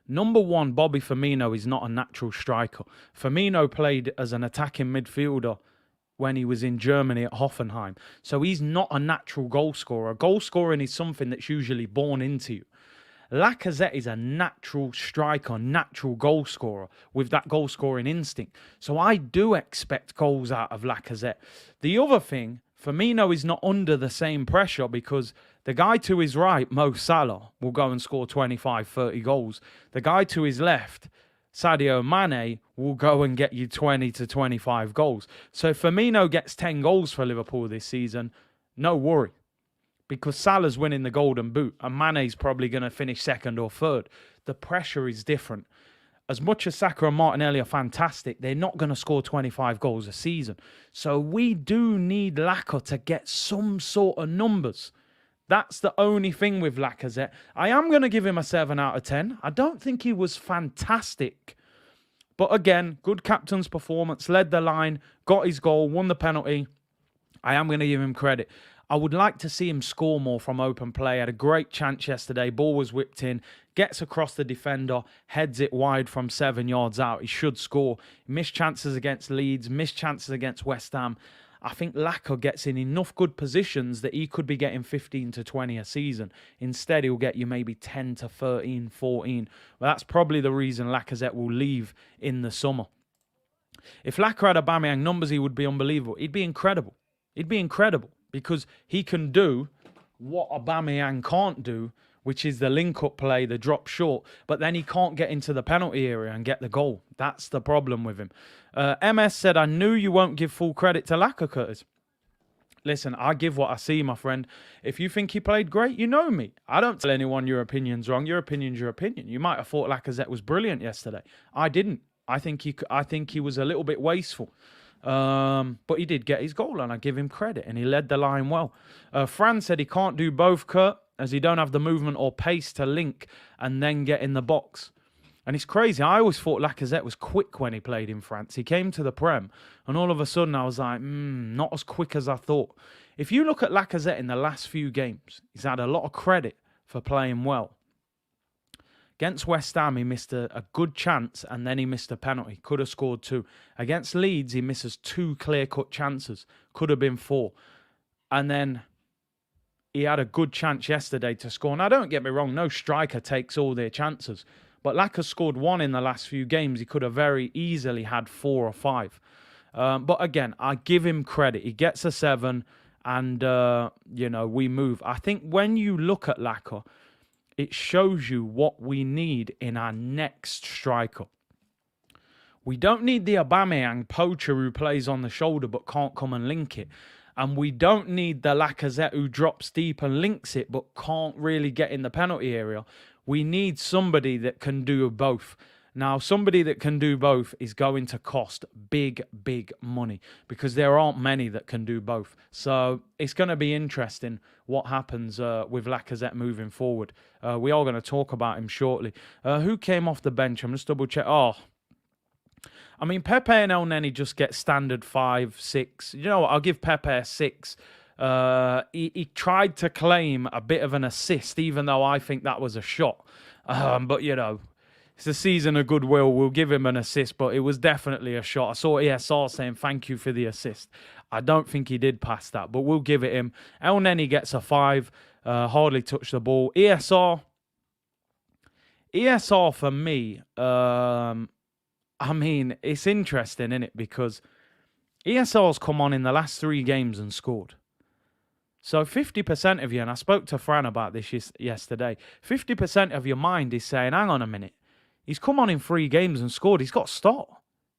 Number one, Bobby Firmino is not a natural striker. Firmino played as an attacking midfielder when he was in Germany at Hoffenheim. So he's not a natural goal scorer. Goal scoring is something that's usually born into you. Lacazette is a natural striker, natural goal scorer with that goal scoring instinct. So I do expect goals out of Lacazette. The other thing, Firmino is not under the same pressure because the guy to his right, Mo Salah, will go and score 25, 30 goals. The guy to his left, Sadio Mane, will go and get you 20 to 25 goals. So if Firmino gets 10 goals for Liverpool this season, no worry. Because Salah's winning the Golden Boot and Mane's probably going to finish second or third. The pressure is different. As much as Saka and Martinelli are fantastic, they're not going to score 25 goals a season. So we do need Laca to get some sort of numbers. That's the only thing with Lacazette. I am going to give him a 7 out of 10. I don't think he was fantastic. But again, good captain's performance, led the line, got his goal, won the penalty. I am going to give him credit. I would like to see him score more from open play. Had a great chance yesterday. Ball was whipped in. Gets across the defender. Heads it wide from 7 yards out. He should score. Missed chances against Leeds. Missed chances against West Ham. I think Laca gets in enough good positions that he could be getting 15 to 20 a season. Instead, he'll get you maybe 10 to 13, 14. Well, that's probably the reason Lacazette will leave in the summer. If Laca had Aubameyang numbers, he would be unbelievable. He'd be incredible. He'd be incredible. Because he can do what Aubameyang can't do, which is the link-up play, the drop short. But then he can't get into the penalty area and get the goal. That's the problem with him. MS said, I knew you won't give full credit to Laca, Curtis. Listen, I give what I see, my friend. If you think he played great, you know me. I don't tell anyone your opinion's wrong. Your opinion's your opinion. You might have thought Lacazette was brilliant yesterday. I didn't. I think he was a little bit wasteful. But he did get his goal, and I give him credit, and he led the line well. Fran said he can't do both, Kurt, as he don't have the movement or pace to link and then get in the box. And it's crazy. I always thought Lacazette was quick when he played in France. He came to the Prem, and all of a sudden I was like, not as quick as I thought. If you look at Lacazette in the last few games, he's had a lot of credit for playing well. Against West Ham, he missed a good chance, and then he missed a penalty. Could have scored 2. Against Leeds, he misses 2 clear-cut chances. Could have been 4. And then he had a good chance yesterday to score. Now, don't get me wrong, no striker takes all their chances. But Laca scored 1 in the last few games. He could have very easily had 4 or 5. But again, I give him credit. He gets a 7, and, we move. I think when you look at Laca, it shows you what we need in our next striker. We don't need the Aubameyang poacher who plays on the shoulder but can't come and link it. And we don't need the Lacazette who drops deep and links it but can't really get in the penalty area. We need somebody that can do both. Now, somebody that can do both is going to cost big, big money because there aren't many that can do both. So it's going to be interesting what happens with Lacazette moving forward. We are going to talk about him shortly. Who came off the bench? I'm just double check. I mean, Pepe and El Neni just get standard 5, 6. You know what? I'll give Pepe a 6. He tried to claim a bit of an assist, even though I think that was a shot. But, it's a season of goodwill. We'll give him an assist, but it was definitely a shot. I saw ESR saying thank you for the assist. I don't think he did pass that, but we'll give it him. El Neni gets a 5. Hardly touched the ball. ESR for me, I mean, it's interesting, isn't it? Because ESR's come on in the last 3 games and scored. So 50% of you, and I spoke to Fran about this yesterday, 50% of your mind is saying, hang on a minute. He's come on in 3 games and scored. He's got to start.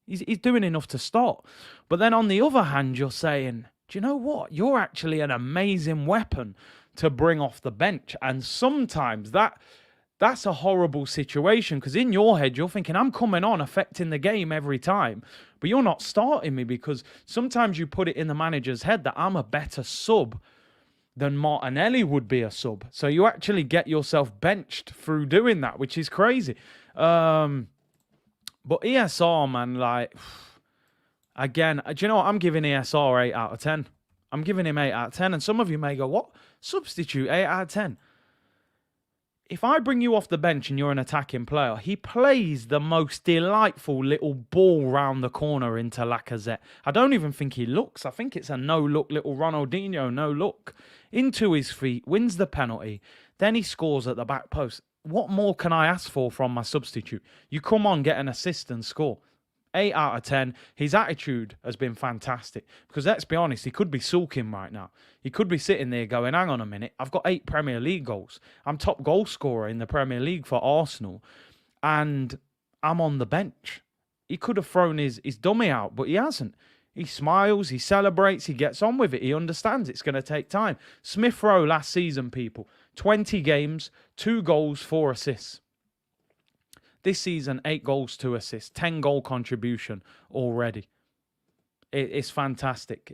He's doing enough to start. But then on the other hand, you're saying, do you know what? You're actually an amazing weapon to bring off the bench. And sometimes that's a horrible situation because in your head, you're thinking, I'm coming on affecting the game every time. But you're not starting me because sometimes you put it in the manager's head that I'm a better sub than Martinelli would be a sub. So you actually get yourself benched through doing that, which is crazy. But ESR, man, again, do you know what? I'm giving ESR 8 out of 10. I'm giving him 8 out of 10. And some of you may go, what? Substitute 8 out of 10. If I bring you off the bench and you're an attacking player, he plays the most delightful little ball round the corner into Lacazette. I don't even think he looks. I think it's a no-look little Ronaldinho no-look. Into his feet, wins the penalty. Then he scores at the back post. What more can I ask for from my substitute? You come on, get an assist and score. 8 out of 10. His attitude has been fantastic. Because let's be honest, he could be sulking right now. He could be sitting there going, hang on a minute, I've got 8 Premier League goals. I'm top goal scorer in the Premier League for Arsenal. And I'm on the bench. He could have thrown his dummy out, but he hasn't. He smiles, he celebrates, he gets on with it. He understands it's going to take time. Smith Rowe last season, people. 20 games, 2 goals, 4 assists. This season, 8 goals, 2 assists, 10 goal contribution already. It's fantastic.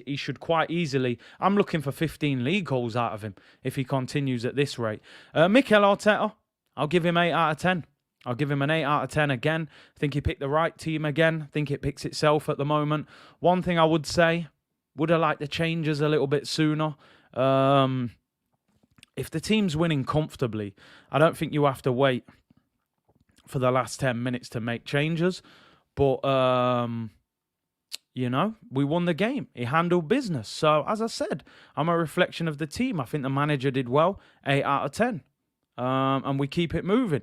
He should quite easily. I'm looking for 15 league goals out of him if he continues at this rate. Mikel Arteta, I'll give him 8 out of 10. I'll give him an 8 out of 10 again. I think he picked the right team again. I think it picks itself at the moment. One thing I would say, would have liked the changes a little bit sooner. If the team's winning comfortably, I don't think you have to wait for the last 10 minutes to make changes. But, we won the game. He handled business. So, as I said, I'm a reflection of the team. I think the manager did well. 8 out of 10. And we keep it moving.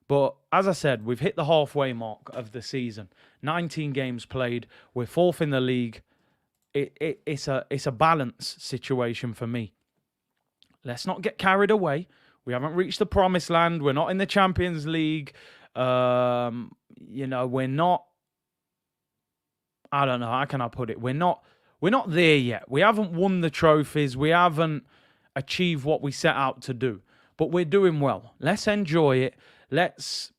But, as I said, we've hit the halfway mark of the season. 19 games played. We're 4th in the league. It's a balance situation for me. Let's not get carried away. We haven't reached the promised land. We're not in the Champions League. We're not. I don't know. How can I put it? We're not there yet. We haven't won the trophies. We haven't achieved what we set out to do. But we're doing well. Let's enjoy it. Let's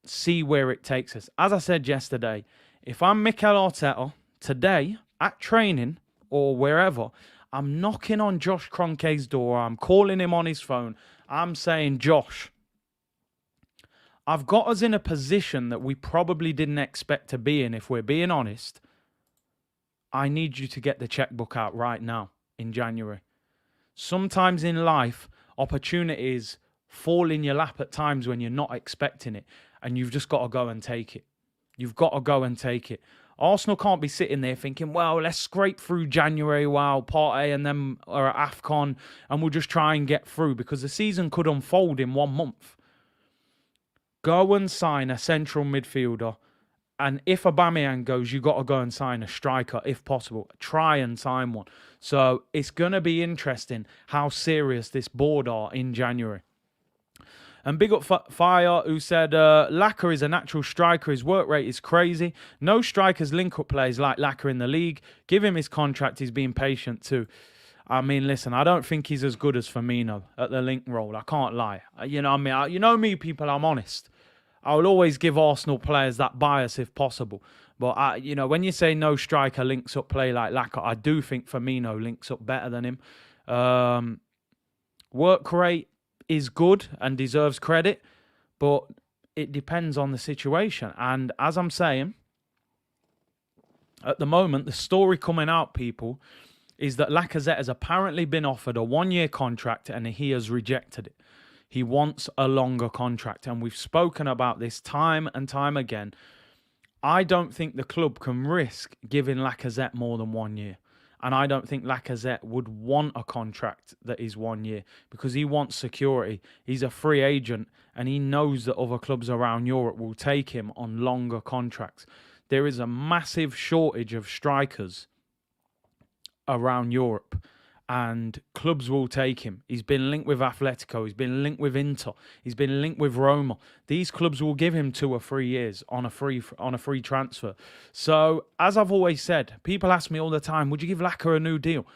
see where it takes us. As I said yesterday, if I'm Mikel Arteta today at training or wherever, I'm knocking on Josh Kroenke's door. I'm calling him on his phone. I'm saying, Josh, I've got us in a position that we probably didn't expect to be in, if we're being honest. I need you to get the checkbook out right now in January. Sometimes in life, opportunities fall in your lap at times when you're not expecting it, and you've just got to go and take it. You've got to go and take it. Arsenal can't be sitting there thinking, well, let's scrape through January while Part A and then or AFCON, and we'll just try and get through, because the season could unfold in 1 month. Go and sign a central midfielder. And if Aubameyang goes, you got to go and sign a striker if possible. Try and sign one. So it's going to be interesting how serious this board are in January. And big up Fire, who said, Laca is a natural striker. His work rate is crazy. No strikers link up players like Laca in the league. Give him his contract. He's being patient too. I mean, listen, I don't think he's as good as Firmino at the link role. I can't lie. You know what I mean? You know me, people, I'm honest. I will always give Arsenal players that bias if possible. But, when you say no striker links up play like Laca, I do think Firmino links up better than him. Work rate is good and deserves credit, but it depends on the situation. And as I'm saying, at the moment, the story coming out, people, is that Lacazette has apparently been offered a 1-year contract and he has rejected it. He wants a longer contract, and we've spoken about this time and time again. I don't think the club can risk giving Lacazette more than 1 year. And I don't think Lacazette would want a contract that is 1 year, because he wants security. He's a free agent, and he knows that other clubs around Europe will take him on longer contracts. There is a massive shortage of strikers around Europe, and clubs will take him. He's been linked with Atletico. He's been linked with Inter. He's been linked with Roma. These clubs will give him 2 or 3 years on a free transfer. So, as I've always said, people ask me all the time, would you give Laca a new deal?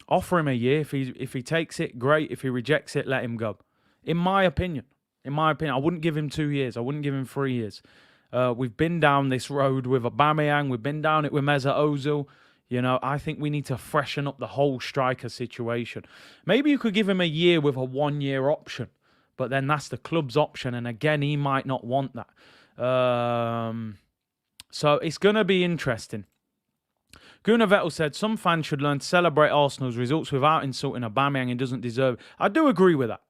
Offer him a year. If he takes it, great. If he rejects it, let him go. In my opinion, I wouldn't give him 2 years. I wouldn't give him 3 years. We've been down this road with Aubameyang. We've been down it with Mesut Ozil. I think we need to freshen up the whole striker situation. Maybe you could give him a year with a 1-year option, but then that's the club's option, and again, he might not want that. So it's going to be interesting. Gunnar Vettel said, some fans should learn to celebrate Arsenal's results without insulting Aubameyang. He doesn't deserve it. I do agree with that.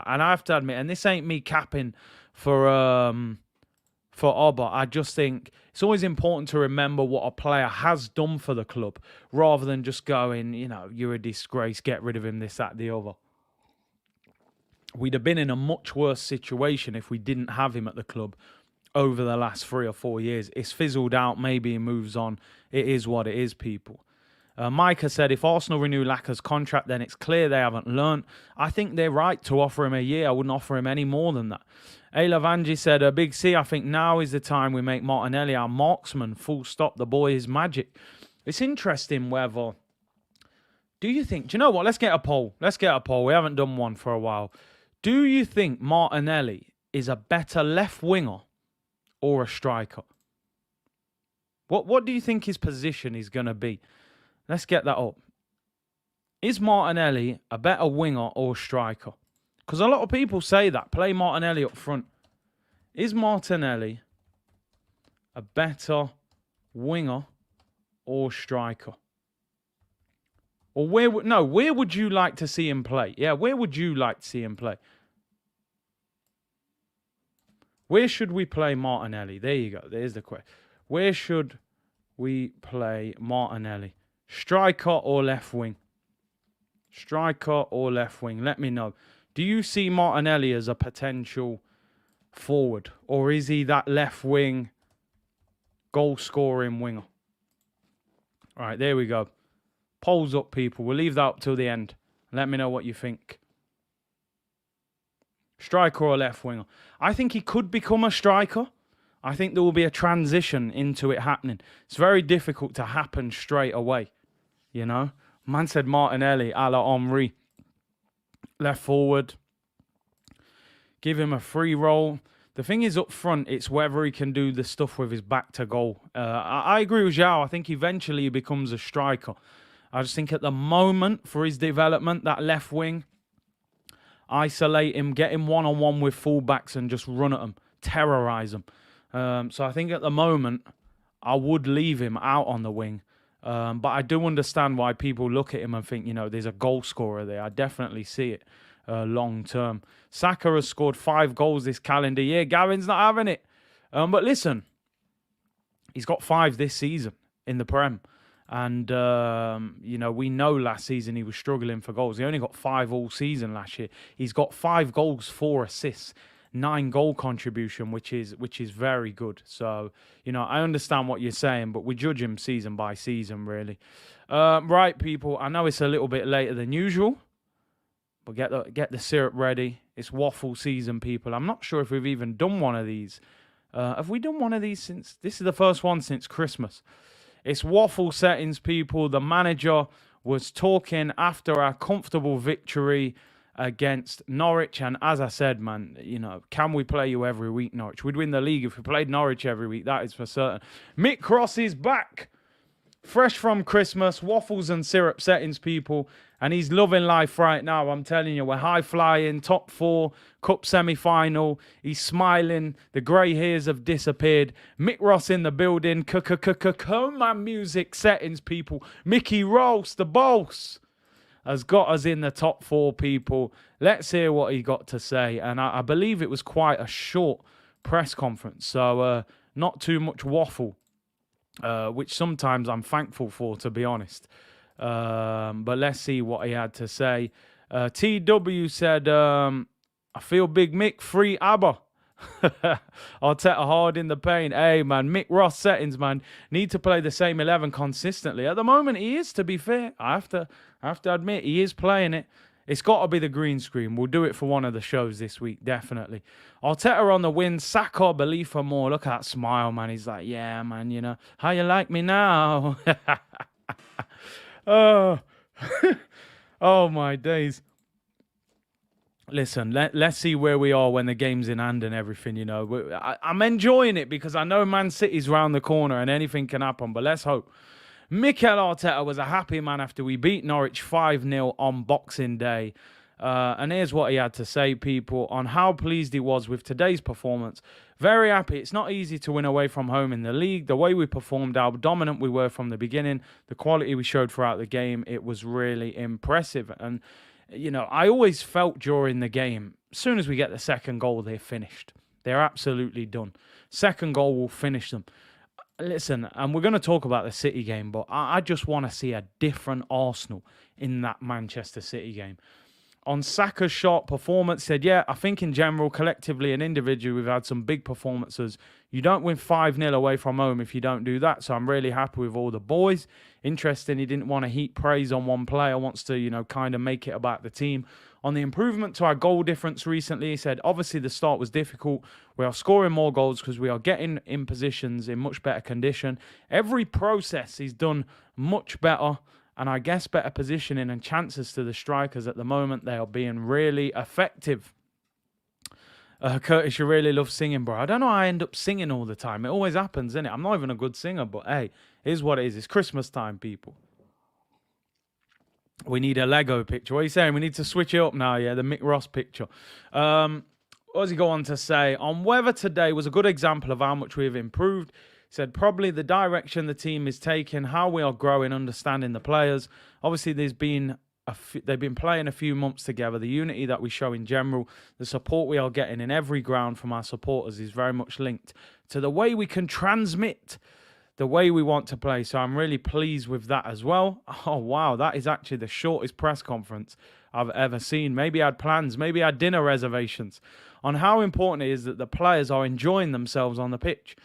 And I have to admit, and this ain't me capping for Oba, I just think it's always important to remember what a player has done for the club, rather than just going, you're a disgrace, get rid of him, this, that, the other. We'd have been in a much worse situation if we didn't have him at the club over the last 3 or 4 years. It's fizzled out, maybe he moves on. It is what it is, people. Micah said, if Arsenal renew Laca's contract, then it's clear they haven't learnt. I think they're right to offer him a year. I wouldn't offer him any more than that. Ayla Vanji said, Big C, I think now is the time we make Martinelli our marksman. Full stop. The boy is magic. It's interesting whether... Do you know what? Let's get a poll. We haven't done one for a while. Do you think Martinelli is a better left winger or a striker? What do you think his position is going to be? Let's get that up. Is Martinelli a better winger or striker? Because a lot of people say that. Play Martinelli up front. Is Martinelli a better winger or striker? Or where would you like to see him play? Yeah, where would you like to see him play? Where should we play Martinelli? There you go. There's the question. Where should we play Martinelli? Striker or left wing? Striker or left wing? Let me know. Do you see Martinelli as a potential forward? Or is he that left wing goal-scoring winger? All right, there we go. Polls up, people. We'll leave that up till the end. Let me know what you think. Striker or left winger? I think he could become a striker. I think there will be a transition into it happening. It's very difficult to happen straight away. Man said Martinelli a la Henry. Left forward. Give him a free role. The thing is, up front, it's whether he can do the stuff with his back to goal. I agree with Zhao. I think eventually he becomes a striker. I just think at the moment, for his development, that left wing, isolate him, get him one-on-one with fullbacks and just run at them, terrorise them. So I think at the moment, I would leave him out on the wing. But I do understand why people look at him and think, there's a goal scorer there. I definitely see it long term. Saka has scored 5 goals this calendar year. Gavin's not having it. But listen, he's got 5 this season in the Prem. And, we know last season he was struggling for goals. He only got 5 all season last year. He's got 5 goals, 4 assists, 9 goal contribution, which is very good. So, I understand what you're saying, but we judge him season by season, really. Right, people, I know it's a little bit later than usual, but get the syrup ready. It's waffle season, people. I'm not sure if we've even done one of these. Have we done one of these since... This is the first one since Christmas. It's waffle settings, people. The manager was talking after our comfortable victory against Norwich. And as I said, man, can we play you every week, Norwich? We'd win the league if we played Norwich every week. That is for certain. Mick Ross is back. Fresh from Christmas. Waffles and syrup settings, people. And he's loving life right now. I'm telling you, we're high-flying, top 4, cup semi-final. He's smiling. The grey hairs have disappeared. Mick Ross in the building. Coma music settings, people. Mickey Ross, the boss, has got us in the top 4, people. Let's hear what he got to say. And I believe it was quite a short press conference. So not too much waffle, which sometimes I'm thankful for, to be honest. But let's see what he had to say. TW said, I feel Big Mick, free ABBA. Arteta hard in the paint. Hey, man, Mick Ross settings, man. Need to play the same 11 consistently. At the moment, he is, to be fair. I have to admit, he is playing it. It's got to be the green screen. We'll do it for one of the shows this week, definitely. Arteta on the win. Saka, believe for more. Look at that smile, man. He's like, yeah, man, how you like me now? Oh, oh my days. Listen, let's see where we are when the game's in hand and everything, I'm enjoying it because I know Man City's round the corner and anything can happen, but let's hope. Mikel Arteta was a happy man after we beat Norwich 5-0 on Boxing Day. And here's what he had to say, people, on how pleased he was with today's performance. Very happy. It's not easy to win away from home in the league. The way we performed, how dominant we were from the beginning, the quality we showed throughout the game, it was really impressive. And, I always felt during the game, as soon as we get the second goal, they're finished. They're absolutely done. Second goal will finish them. Listen, and we're going to talk about the City game, but I just want to see a different Arsenal in that Manchester City game. On Saka's sharp performance, said, yeah, I think in general, collectively and individually, we've had some big performances. You don't win 5-0 away from home if you don't do that, so I'm really happy with all the boys. Interesting, he didn't want to heap praise on one player, wants to, kind of make it about the team. On the improvement to our goal difference recently, he said, obviously the start was difficult. We are scoring more goals because we are getting in positions in much better condition. Every process is done much better. And I guess better positioning and chances to the strikers at the moment, they are being really effective. Curtis, you really love singing, bro. I don't know how I end up singing all the time. It always happens, innit? I'm not even a good singer, but hey, here's what it is. It's Christmas time, people. We need a Lego picture. What are you saying? We need to switch it up now, yeah? The Mick Ross picture. What does he go on to say? On whether today was a good example of how much we have improved. Said probably the direction the team is taking, how we are growing, understanding the players. Obviously, they've been playing a few months together. The unity that we show in general, the support we are getting in every ground from our supporters is very much linked to the way we can transmit the way we want to play. So I'm really pleased with that as well. Oh, wow, that is actually the shortest press conference I've ever seen. Maybe I had plans, maybe I had dinner reservations on how important it is that the players are enjoying themselves on the pitch.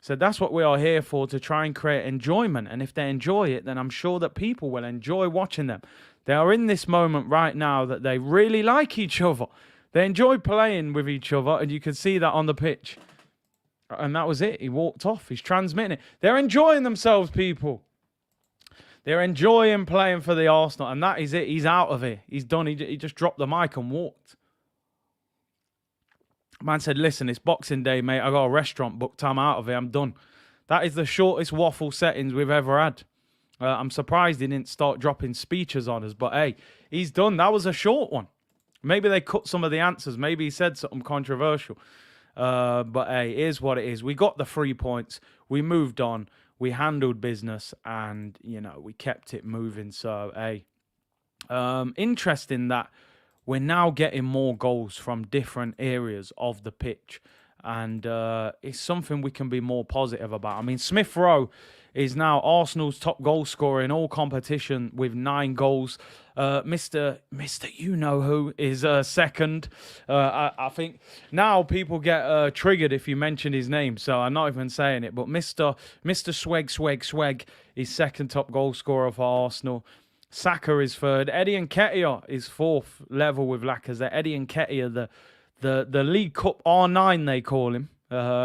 So that's what we are here for, to try and create enjoyment. And if they enjoy it, then I'm sure that people will enjoy watching them. They are in this moment right now that they really like each other. They enjoy playing with each other, and you can see that on the pitch. And that was it. He walked off. He's transmitting it. They're enjoying themselves, people. They're enjoying playing for the Arsenal, and that is it. He's out of it. He's done. He just dropped the mic and walked. Man said, listen, it's Boxing Day, mate. I got a restaurant booked. I'm out of it. I'm done. That is the shortest waffle settings we've ever had. I'm surprised he didn't start dropping speeches on us. But, hey, he's done. That was a short one. Maybe they cut some of the answers. Maybe he said something controversial. But, hey, here's what it is. We got the 3 points. We moved on. We handled business. And, we kept it moving. So, hey, interesting that we're now getting more goals from different areas of the pitch. And it's something we can be more positive about. I mean, Smith Rowe is now Arsenal's top goal scorer in all competition with 9 goals. Mr. You-know-who is second. I think now people get triggered if you mention his name, so I'm not even saying it. But Mr. Sweg is second top goal scorer for Arsenal. Saka is third. Eddie Nketiah is fourth, level with Lacazette. Eddie Nketiah, the League Cup R9, they call him.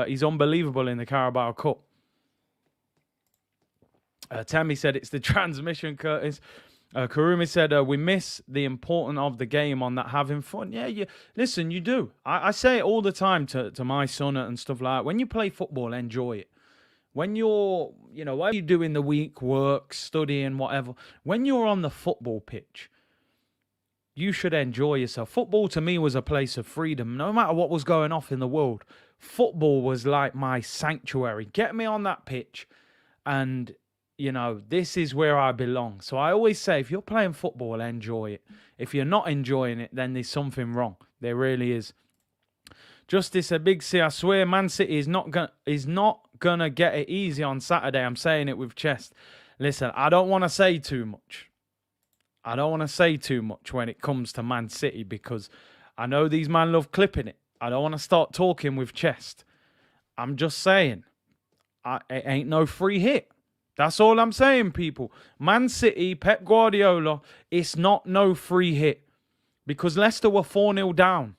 He's unbelievable in the Carabao Cup. Tammy said it's the transmission, Curtis. Karumi said, we miss the importance of the game on that having fun. Yeah, listen, you do. I say it all the time to my son and stuff like that. When you play football, enjoy it. When you're, what you do in the week, work, studying, whatever. When you're on the football pitch, you should enjoy yourself. Football to me was a place of freedom. No matter what was going off in the world, football was like my sanctuary. Get me on that pitch and, this is where I belong. So I always say, if you're playing football, enjoy it. If you're not enjoying it, then there's something wrong. There really is. Justice, a big C. I swear, Man City is not gonna get it easy on Saturday. I'm saying it with chest. Listen, I don't want to say too much. I don't want to say too much when it comes to Man City because I know these man love clipping it. I don't want to start talking with chest. I'm just saying, it ain't no free hit. That's all I'm saying, people. Man City, Pep Guardiola, it's not no free hit because Leicester were 4-0 down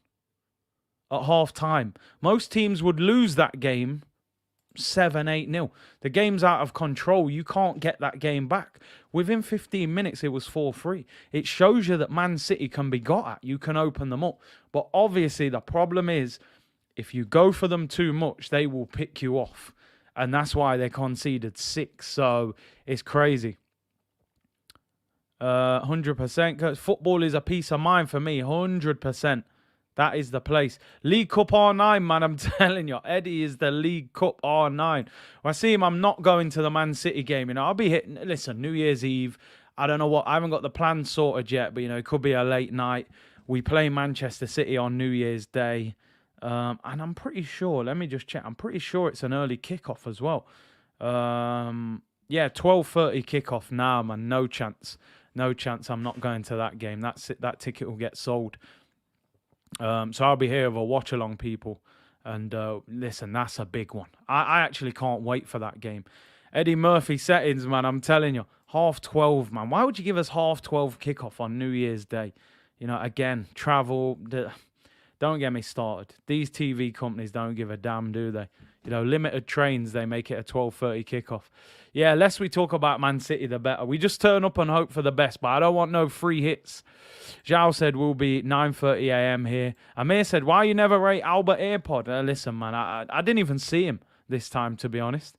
at half time. Most teams would lose that game 7-8-0. The game's out of control. You can't get that game back. Within 15 minutes, it was 4-3. It shows you that Man City can be got at. You can open them up. But obviously, the problem is, if you go for them too much, they will pick you off. And that's why they conceded 6. So, it's crazy. 100%. Football is a peace of mind for me. 100%. That is the place. League Cup R9, man, I'm telling you. Eddie is the League Cup R9. When I see him, I'm not going to the Man City game. I'll be hitting, listen, New Year's Eve. I don't know what, I haven't got the plan sorted yet, but, it could be a late night. We play Manchester City on New Year's Day. And I'm pretty sure, let me just check. I'm pretty sure it's an early kickoff as well. Yeah, 12:30 kickoff now, man. No chance. No chance I'm not going to that game. That's it. That ticket will get sold. So I'll be here with a watch-along, people. And listen, that's a big one. I actually can't wait for that game. Eddie Murphy settings, man, I'm telling you. 12:30, man. Why would you give us 12:30 kickoff on New Year's Day? Again, travel. Don't get me started. These TV companies don't give a damn, do they? Limited trains, they make it a 12:30 kickoff. Yeah, less we talk about Man City, the better. We just turn up and hope for the best, but I don't want no free hits. Zhao said we'll be 9:30 a.m. here. Amir said, why you never rate Albert AirPod? Listen, man, I didn't even see him this time, to be honest.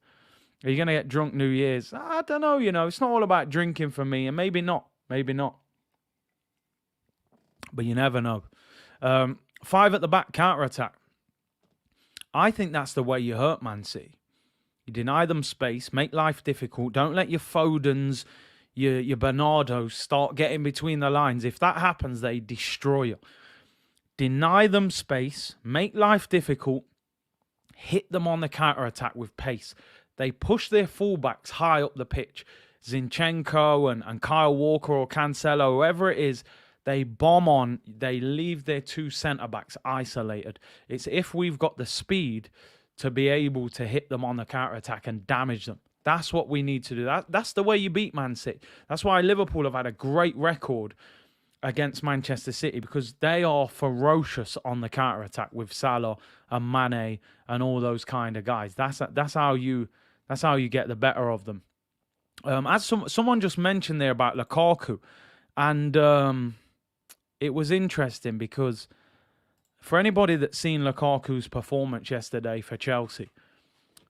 Are you going to get drunk New Year's? I don't know, It's not all about drinking for me, and maybe not. Maybe not. But you never know. 5 at the back, counter-attack. I think that's the way you hurt Man City. You deny them space, make life difficult. Don't let your Fodens, your Bernardos start getting between the lines. If that happens, they destroy you. Deny them space, make life difficult, hit them on the counter-attack with pace. They push their fullbacks high up the pitch. Zinchenko and Kyle Walker or Cancelo, whoever it is, they bomb on, they leave their 2 centre-backs isolated. It's if we've got the speed to be able to hit them on the counter-attack and damage them. That's what we need to do. That's the way you beat Man City. That's why Liverpool have had a great record against Manchester City, because they are ferocious on the counter-attack with Salah and Mane and all those kind of guys. That's how you get the better of them. As someone just mentioned there about Lukaku, and it was interesting because For anybody that's seen Lukaku's performance yesterday for Chelsea,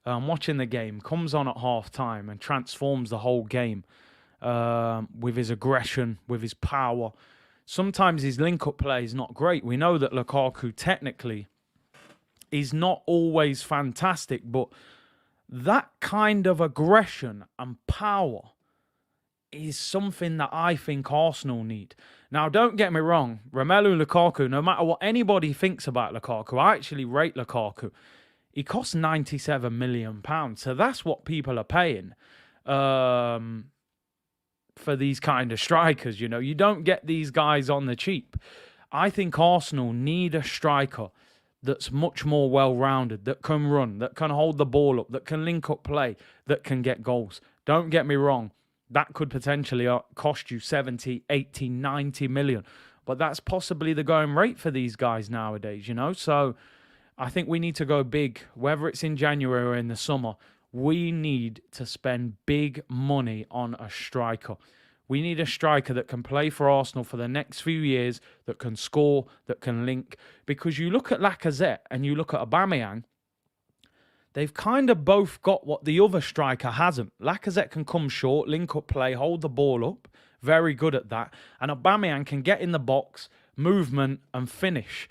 watching the game, comes on at half-time and transforms the whole game with his aggression, with his power. Sometimes his link-up play is not great. We know that Lukaku technically is not always fantastic, but that kind of aggression and power is something that I think Arsenal need. Now, don't get me wrong, Romelu Lukaku, no matter what anybody thinks about Lukaku, I actually rate Lukaku. He costs £97 million. So that's what people are paying for these kind of strikers. You know, you don't get these guys on the cheap. I think Arsenal need a striker that's much more well-rounded, that can run, that can hold the ball up, that can link up play, that can get goals. Don't get me wrong, that could potentially cost you 70, 80, 90 million. But that's possibly the going rate for these guys nowadays, you know? So I think we need to go big, whether it's in January or in the summer. We need to spend big money on a striker. We need a striker that can play for Arsenal for the next few years, that can score, that can link. Because you look at Lacazette and you look at Aubameyang, they've kind of both got what the other striker hasn't. Lacazette can come short, link up play, hold the ball up. Very good at that. And Aubameyang can get in the box, movement and finish.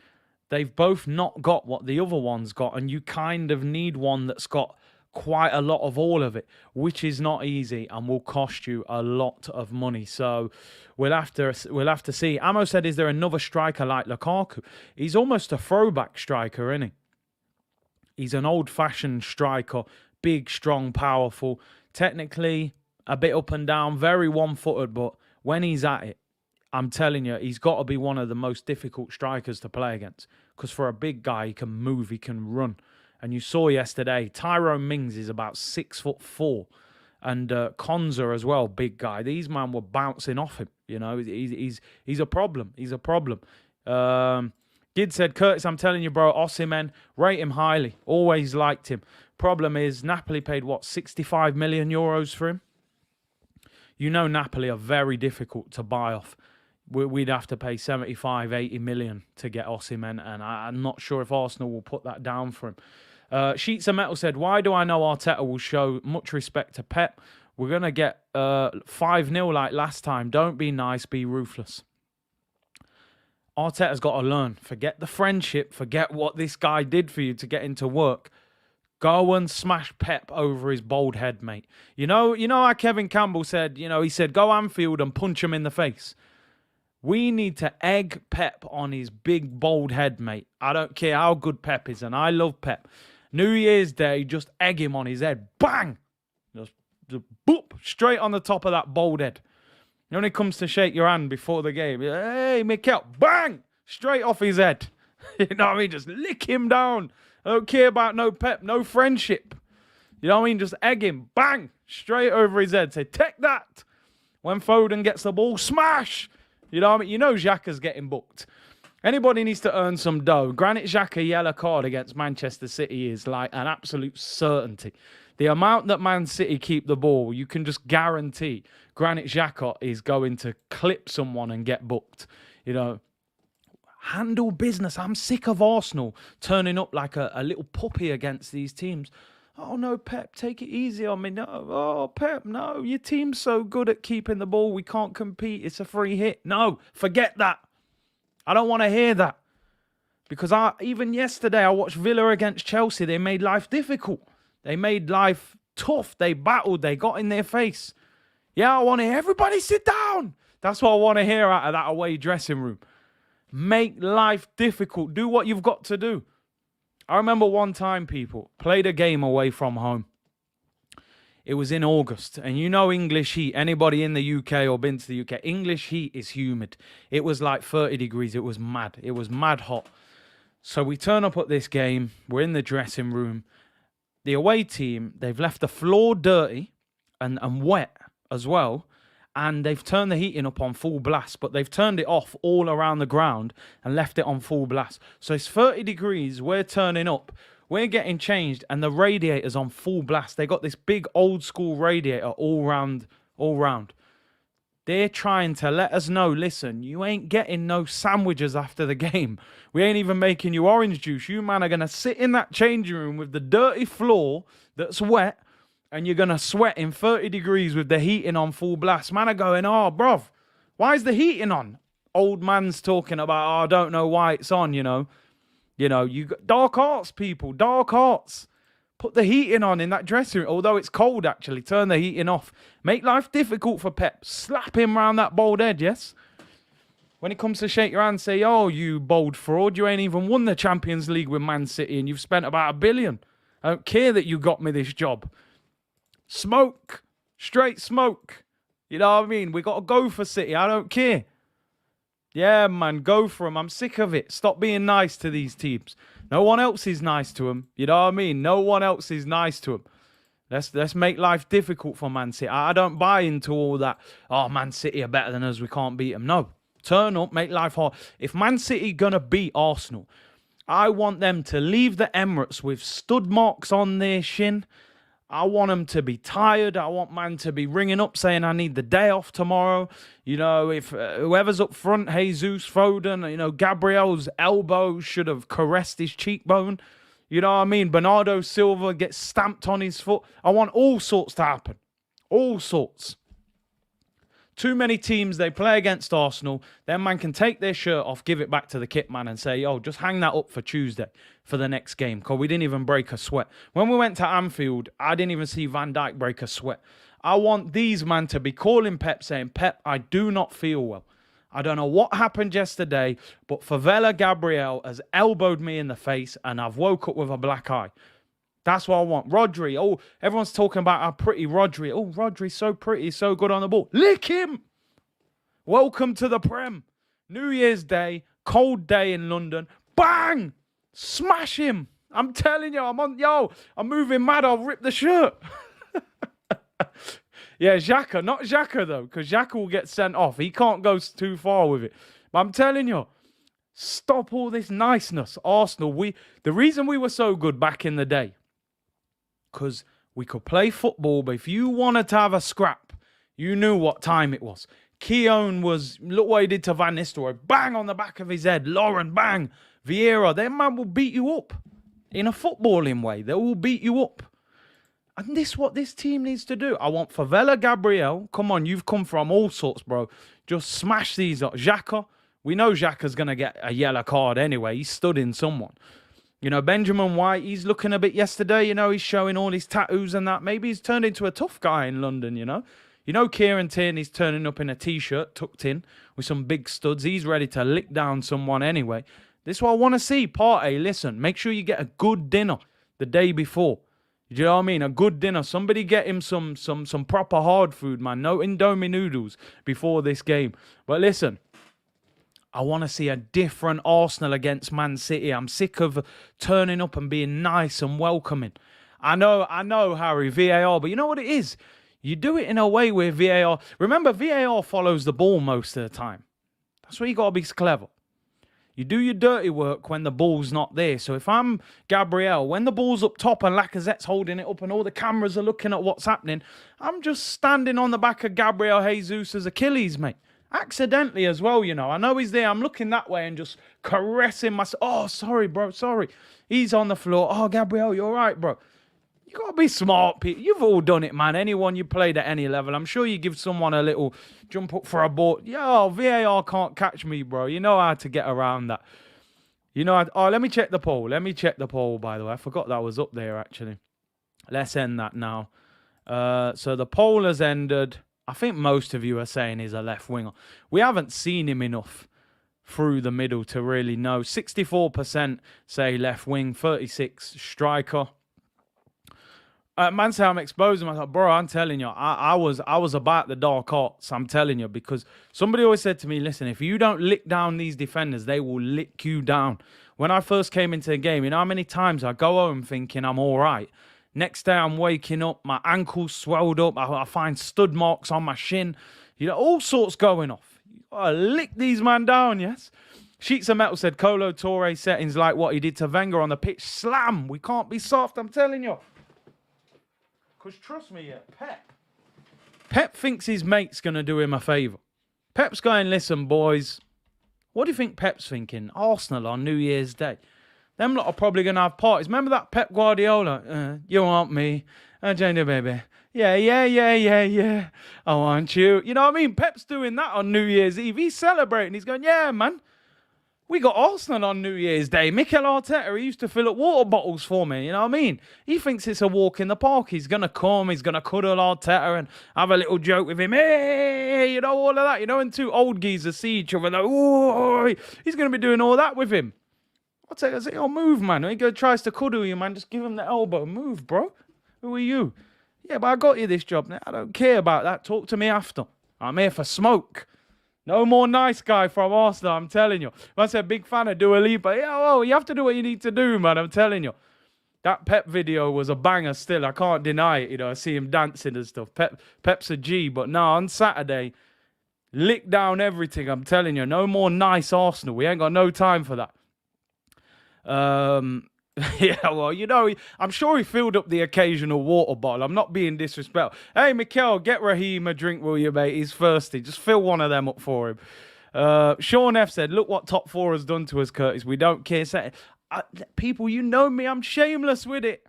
They've both not got what the other one's got. And you kind of need one that's got quite a lot of all of it, which is not easy and will cost you a lot of money. So we'll have to see. Amo said, is there another striker like Lukaku? He's almost a throwback striker, isn't he? He's an old-fashioned striker, big, strong, powerful, technically a bit up and down, very one-footed, but when he's at it, I'm telling you, he's got to be one of the most difficult strikers to play against, because for a big guy, he can move, he can run. And you saw yesterday, Tyrone Mings is about 6'4", and Konza as well, big guy. These men were bouncing off him. You know, he's a problem. He's a problem. Gid said, Curtis, I'm telling you, bro, Osimhen, rate him highly. Always liked him. Problem is, Napoli paid, what, 65 million euros for him? You know Napoli are very difficult to buy off. We'd have to pay 75, 80 million to get Osimhen, and I'm not sure if Arsenal will put that down for him. Sheets of Metal said, why do I know Arteta will show much respect to Pep? We're going to get 5-0 like last time. Don't be nice, be ruthless. Arteta's got to learn. Forget the friendship. Forget what this guy did for you to get into work. Go and smash Pep over his bald head, mate. You know how Kevin Campbell said, he said, go Anfield and punch him in the face. We need to egg Pep on his big, bald head, mate. I don't care how good Pep is, and I love Pep. New Year's Day, just egg him on his head. Bang! Just boop, straight on the top of that bald head. When it comes to shake your hand before the game, hey, Mikel, bang! Straight off his head. You know what I mean? Just lick him down. I don't care about no Pep, no friendship. You know what I mean? Just egg him, bang! Straight over his head. Say, take that! When Foden gets the ball, smash! You know what I mean? You know Xhaka's getting booked. Anybody needs to earn some dough. Granit Xhaka yellow card against Manchester City is like an absolute certainty. The amount that Man City keep the ball, you can just guarantee Granit Xhaka is going to clip someone and get booked. You know, handle business. I'm sick of Arsenal turning up like a little puppy against these teams. Oh, no, Pep, take it easy on me. No, oh, Pep, no, your team's so good at keeping the ball. We can't compete. It's a free hit. No, forget that. I don't want to hear that. Because even yesterday, I watched Villa against Chelsea. They made life difficult. They made life tough. They battled. They got in their face. Yeah, I want to hear everybody sit down. That's what I want to hear out of that away dressing room. Make life difficult. Do what you've got to do. I remember one time, people, played a game away from home. It was in August. And you know English heat. Anybody in the UK or been to the UK, English heat is humid. It was like 30 degrees. It was mad. It was mad hot. So we turn up at this game. We're in the dressing room. The away team, they've left the floor dirty and wet as well. And they've turned the heating up on full blast, but they've turned it off all around the ground and left it on full blast. So it's 30 degrees, we're turning up, we're getting changed, and the radiator's on full blast. They got this big old school radiator all round. They're trying to let us know, listen, you ain't getting no sandwiches after the game. We ain't even making you orange juice. You, man, are going to sit in that changing room with the dirty floor that's wet, and you're going to sweat in 30 degrees with the heating on full blast. Man are going, oh, bruv, why is the heating on? Old man's talking about, oh, I don't know why it's on, you know. You got dark arts, people, dark arts. Put the heating on in that dressing room. Although it's cold, actually. Turn the heating off. Make life difficult for Pep. Slap him round that bald head, yes? When it comes to shake your hand, say, oh, you bold fraud. You ain't even won the Champions League with Man City and you've spent about $1 billion. I don't care that you got me this job. Smoke. Straight smoke. You know what I mean? We got to go for City. I don't care. Yeah, man, go for them. I'm sick of it. Stop being nice to these teams. No one else is nice to them. You know what I mean? No one else is nice to them. Let's make life difficult for Man City. I don't buy into all that, oh, Man City are better than us, we can't beat them. No. Turn up, make life hard. If Man City going to beat Arsenal, I want them to leave the Emirates with stud marks on their shin. I want them to be tired. I want Man to be ringing up saying, I need the day off tomorrow. You know, if whoever's up front, Jesus, Foden, you know, Gabriel's elbow should have caressed his cheekbone. You know what I mean? Bernardo Silva gets stamped on his foot. I want all sorts to happen. All sorts. Too many teams, they play against Arsenal. Then man can take their shirt off, give it back to the kit man and say, yo, just hang that up for Tuesday for the next game. Because we didn't even break a sweat. When we went to Anfield, I didn't even see Van Dijk break a sweat. I want these man to be calling Pep saying, Pep, I do not feel well. I don't know what happened yesterday, but Favela Gabrielle has elbowed me in the face and I've woke up with a black eye. That's what I want. Rodri. Oh, everyone's talking about how pretty Rodri. Oh, Rodri's so pretty, so good on the ball. Lick him! Welcome to the Prem. New Year's Day, cold day in London. Bang! Smash him. I'm telling you, I'm moving mad. I'll rip the shirt. Yeah, Xhaka. Not Xhaka, though, because Xhaka will get sent off. He can't go too far with it. But I'm telling you, stop all this niceness. Arsenal, the reason we were so good back in the day, because we could play football, but if you wanted to have a scrap, you knew what time it was. Keown look what he did to Van Nistelrooy. Bang on the back of his head. Lauren, bang. Vieira, their man will beat you up. In a footballing way, they will beat you up. And this is what this team needs to do. I want Favela Gabrielle. Come on, you've come from all sorts, bro. Just smash these up. Xhaka, we know Xhaka's going to get a yellow card anyway. He's stood in someone. You know, Benjamin White, he's looking a bit yesterday. You know, he's showing all his tattoos and that. Maybe he's turned into a tough guy in London, you know. You know, Kieran Tierney's turning up in a T-shirt, tucked in, with some big studs. He's ready to lick down someone anyway. This is what I want to see. Partey, listen, make sure you get a good dinner the day before. You know what I mean? A good dinner. Somebody get him some proper hard food, man. No Indomie noodles before this game. But listen, I want to see a different Arsenal against Man City. I'm sick of turning up and being nice and welcoming. I know, Harry, VAR, but you know what it is? You do it in a way where VAR... Remember, VAR follows the ball most of the time. That's where you got to be clever. You do your dirty work when the ball's not there. So if I'm Gabrielle, when the ball's up top and Lacazette's holding it up and all the cameras are looking at what's happening, I'm just standing on the back of Gabriel Jesus' Achilles, mate. Accidentally as well, you know. I know he's there. I'm looking that way and just caressing myself. Oh, sorry, bro. Sorry. He's on the floor. Oh, Gabriel, you're all right, bro. You got to be smart, people. You've all done it, man. Anyone you played at any level. I'm sure you give someone a little jump up for a ball. Yo, VAR can't catch me, bro. You know how to get around that. You know, let me check the poll. Let me check the poll, by the way. I forgot that was up there, actually. Let's end that now. So the poll has ended. I think most of you are saying he's a left winger. We haven't seen him enough through the middle to really know. 64% say left wing, 36% striker. Man say I'm exposing myself. Bro, I'm telling you, I was about the dark arts, I'm telling you, because somebody always said to me, listen, if you don't lick down these defenders, they will lick you down. When I first came into the game, you know how many times I go home thinking I'm all right. Next day I'm waking up, my ankle's swelled up, I find stud marks on my shin. You know, all sorts going off. You gotta lick these man down, yes? Sheets of Metal said, Colo Torre settings like what he did to Wenger on the pitch. Slam! We can't be soft, I'm telling you. Because trust me, Pep, Pep thinks his mate's going to do him a favour. Pep's going, listen, boys, what do you think Pep's thinking? Arsenal on New Year's Day. Them lot are probably going to have parties. Remember that Pep Guardiola? You want me? Jenny, baby. Yeah. I want you. You know what I mean? Pep's doing that on New Year's Eve. He's celebrating. He's going, yeah, man. We got Arsenal on New Year's Day. Mikel Arteta, he used to fill up water bottles for me. You know what I mean? He thinks it's a walk in the park. He's going to come. He's going to cuddle Arteta and have a little joke with him. Hey, you know, all of that. You know, and two old geezers see each other. Like, oh, he's going to be doing all that with him. I'll tell you, I say, oh, move, man. When he tries to cuddle you, man, just give him the elbow. Move, bro. Who are you? Yeah, but I got you this job now. I don't care about that. Talk to me after. I'm here for smoke. No more nice guy from Arsenal, I'm telling you. If I say big fan of Dua Lipa, yeah, well, you have to do what you need to do, man, I'm telling you. That Pep video was a banger still. I can't deny it, you know. I see him dancing and stuff. Pep's a G, but no, on Saturday, lick down everything, I'm telling you. No more nice Arsenal. We ain't got no time for that. Yeah, well, you know, I'm sure he filled up the occasional water bottle. I'm not being disrespectful. Hey, Mikel, get Raheem a drink, will you, mate? He's thirsty. Just fill one of them up for him. Sean F said, look what top four has done to us, Curtis. We don't care. People, you know me. I'm shameless with it.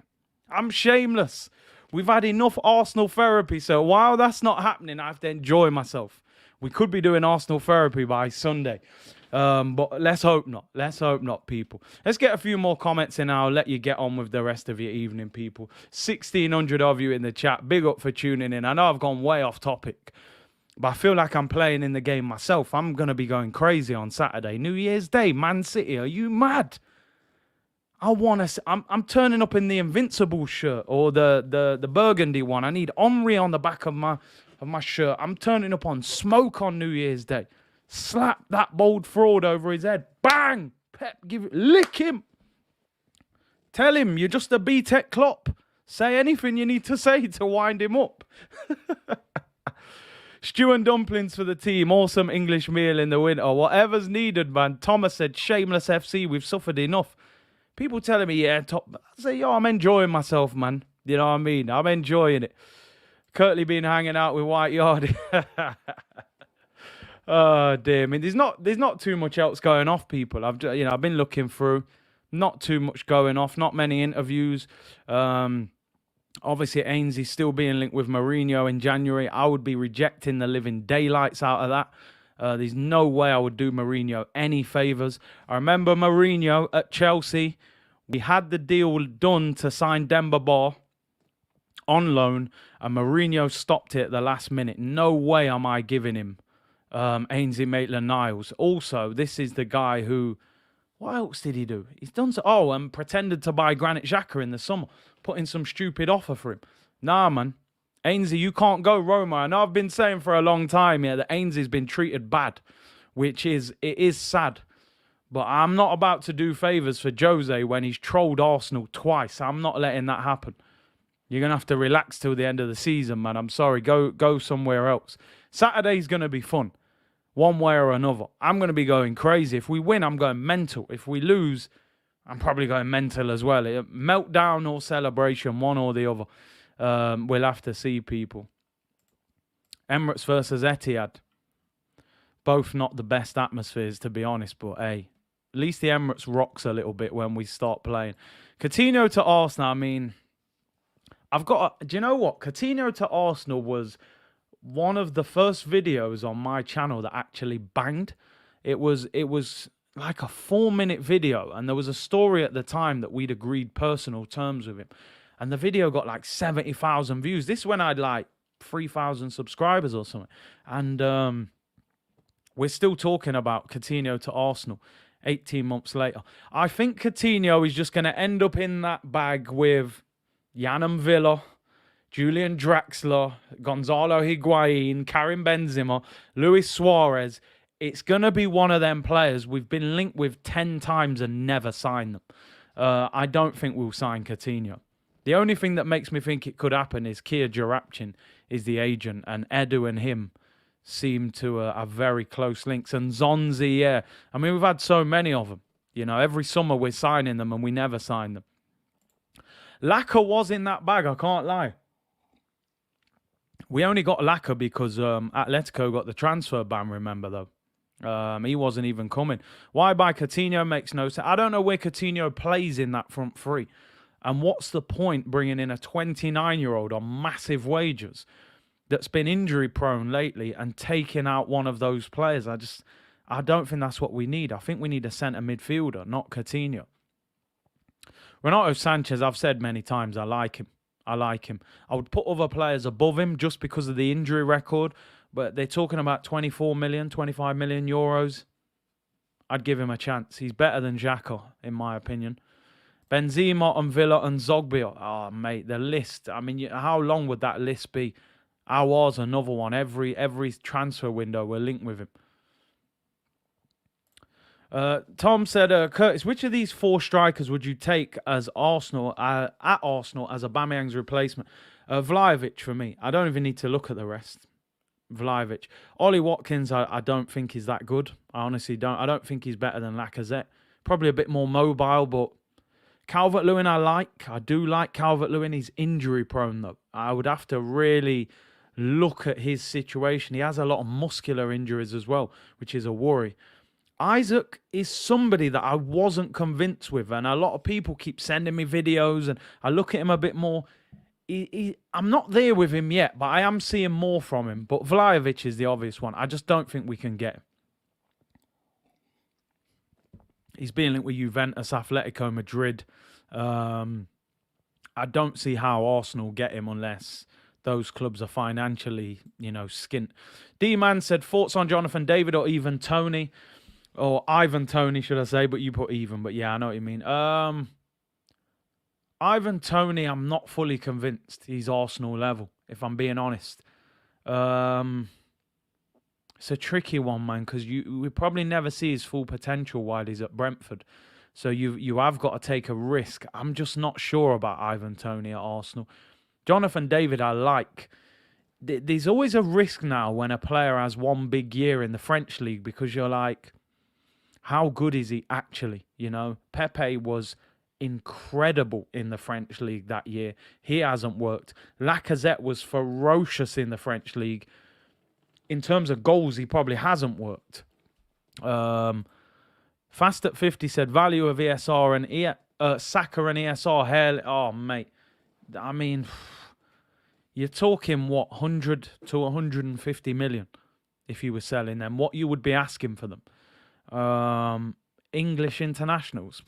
I'm shameless. We've had enough Arsenal therapy, so while that's not happening, I have to enjoy myself. We could be doing Arsenal therapy by Sunday. But let's hope not. Let's hope not, people. Let's get a few more comments and I'll let you get on with the rest of your evening, people. 1,600 of you in the chat. Big up for tuning in. I know I've gone way off topic, but I feel like I'm playing in the game myself. I'm going to be going crazy on Saturday. New Year's Day, Man City. Are you mad? I want to. I'm turning up in the Invincible shirt or the burgundy one. I need Omri on the back of my shirt. I'm turning up on smoke on New Year's Day. Slap that bold fraud over his head. Bang! Pep, lick him. Tell him you're just a B-Tech Klopp. Say anything you need to say to wind him up. Stew and dumplings for the team. Awesome English meal in the winter. Whatever's needed, man. Thomas said, shameless FC. We've suffered enough. People telling me, yeah, top. I say, yo, I'm enjoying myself, man. You know what I mean? I'm enjoying it. Curtly been hanging out with White Yard. Oh dear! I mean, there's not too much else going off, people. I've been looking through, not too much going off, not many interviews. Obviously, Ainsley's still being linked with Mourinho in January. I would be rejecting the living daylights out of that. There's no way I would do Mourinho any favours. I remember Mourinho at Chelsea. We had the deal done to sign Demba Ba on loan, and Mourinho stopped it at the last minute. No way am I giving him Ainsley Maitland-Niles. Also, this is the guy who, what else did he do? He's done so, and pretended to buy Granit Xhaka in the summer, put in some stupid offer for him. Nah, man. Ainsley, you can't go Roma. I know I've been saying for a long time here that Ainsley's been treated bad, it is sad. But I'm not about to do favours for Jose when he's trolled Arsenal twice. I'm not letting that happen. You're going to have to relax till the end of the season, man. I'm sorry. Go somewhere else. Saturday's going to be fun. One way or another. I'm going to be going crazy. If we win, I'm going mental. If we lose, I'm probably going mental as well. Meltdown or celebration, one or the other. We'll have to see, people. Emirates versus Etihad. Both not the best atmospheres, to be honest. But, hey, at least the Emirates rocks a little bit when we start playing. Coutinho to Arsenal, I mean, do you know what? Coutinho to Arsenal was one of the first videos on my channel that actually banged. It was like a 4-minute video, and there was a story at the time that we'd agreed personal terms with him, and the video got like 70,000 views. This is when I'd like 3,000 subscribers or something, and we're still talking about Coutinho to Arsenal 18 months later. I think Coutinho is just going to end up in that bag with Yanam Villa, Julian Draxler, Gonzalo Higuain, Karim Benzema, Luis Suarez. It's going to be one of them players we've been linked with 10 times and never signed them. I don't think we'll sign Coutinho. The only thing that makes me think it could happen is Kia Jarapchin is the agent, and Edu and him seem to have very close links. And Zonzi, yeah. I mean, we've had so many of them. You know, every summer we're signing them and we never sign them. Laca was in that bag, I can't lie. We only got Laca because Atletico got the transfer ban, remember, though. He wasn't even coming. Why buy Coutinho makes no sense. I don't know where Coutinho plays in that front three. And what's the point bringing in a 29-year-old on massive wages that's been injury prone lately and taking out one of those players? I don't think that's what we need. I think we need a centre midfielder, not Coutinho. Renato Sanchez, I've said many times, I like him. I would put other players above him just because of the injury record, but they're talking about 24 million, 25 million euros. I'd give him a chance. He's better than Xhaka, in my opinion. Benzema and Villa and Zogbia. Oh, mate, the list. I mean, how long would that list be? Ours, another one. Every transfer window, we're linked with him. Tom said, Curtis, which of these 4 strikers would you take as Arsenal at Arsenal as Aubameyang's replacement? Vlahovic for me. I don't even need to look at the rest. Vlahovic. Ollie Watkins, I don't think he's that good. I honestly don't. I don't think he's better than Lacazette. Probably a bit more mobile, but Calvert-Lewin I like. I do like Calvert-Lewin. He's injury prone though. I would have to really look at his situation. He has a lot of muscular injuries as well, which is a worry. Isaac is somebody that I wasn't convinced with, and a lot of people keep sending me videos, and I look at him a bit more. I'm not there with him yet, but I am seeing more from him. But Vlahovic is the obvious one. I just don't think we can get him. He's being linked with Juventus, Atletico Madrid. I don't see how Arsenal get him unless those clubs are financially, skint. D-Man said, thoughts on Jonathan David or even Tony? Or Ivan Toney, should I say, but you put even. But yeah, I know what you mean. Ivan Toney, I'm not fully convinced he's Arsenal level, if I'm being honest. It's a tricky one, man, because we probably never see his full potential while he's at Brentford. So you have got to take a risk. I'm just not sure about Ivan Toney at Arsenal. Jonathan David, I like. There's always a risk now when a player has one big year in the French league because you're like, how good is he actually? Pepe was incredible in the French league that year. He hasn't worked. Lacazette was ferocious in the French league. In terms of goals, he probably hasn't worked. Fast at 50 said value of ESR and Saka and ESR. Hell, oh mate, I mean, you're talking what 100 to 150 million if you were selling them. What you would be asking for them? English internationals,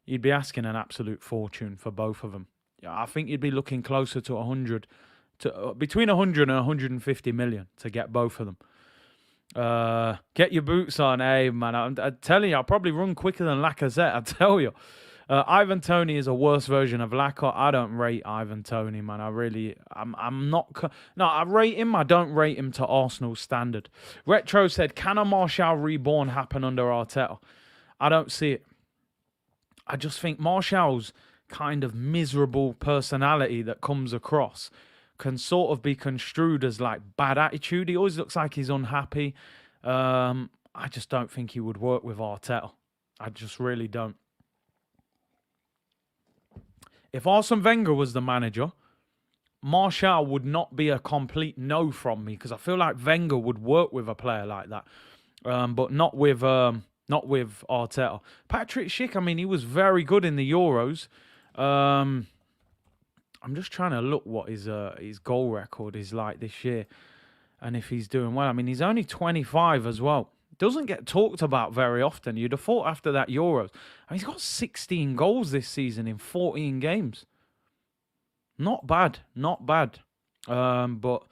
you'd be asking an absolute fortune for both of them. Yeah, I think you'd be looking closer to 100 to between 100 and 150 million to get both of them. Get your boots on, hey man. I'm telling you, I'll probably run quicker than Lacazette. I tell you, Ivan Toney is a worse version of Laca. I don't rate Ivan Toney, man. I'm not. No, I rate him. I don't rate him to Arsenal standard. Retro said, can a Martial reborn happen under Arteta? I don't see it. I just think Martial's kind of miserable personality that comes across can sort of be construed as like bad attitude. He always looks like he's unhappy. I just don't think he would work with Arteta. I just really don't. If Arsene Wenger was the manager, Martial would not be a complete no from me because I feel like Wenger would work with a player like that, but not with Arteta. Patrick Schick, I mean, he was very good in the Euros. I'm just trying to look what his goal record is like this year, and if he's doing well. I mean, he's only 25 as well. Doesn't get talked about very often. You'd have thought after that Euros. I mean, he's got 16 goals this season in 14 games. Not bad. But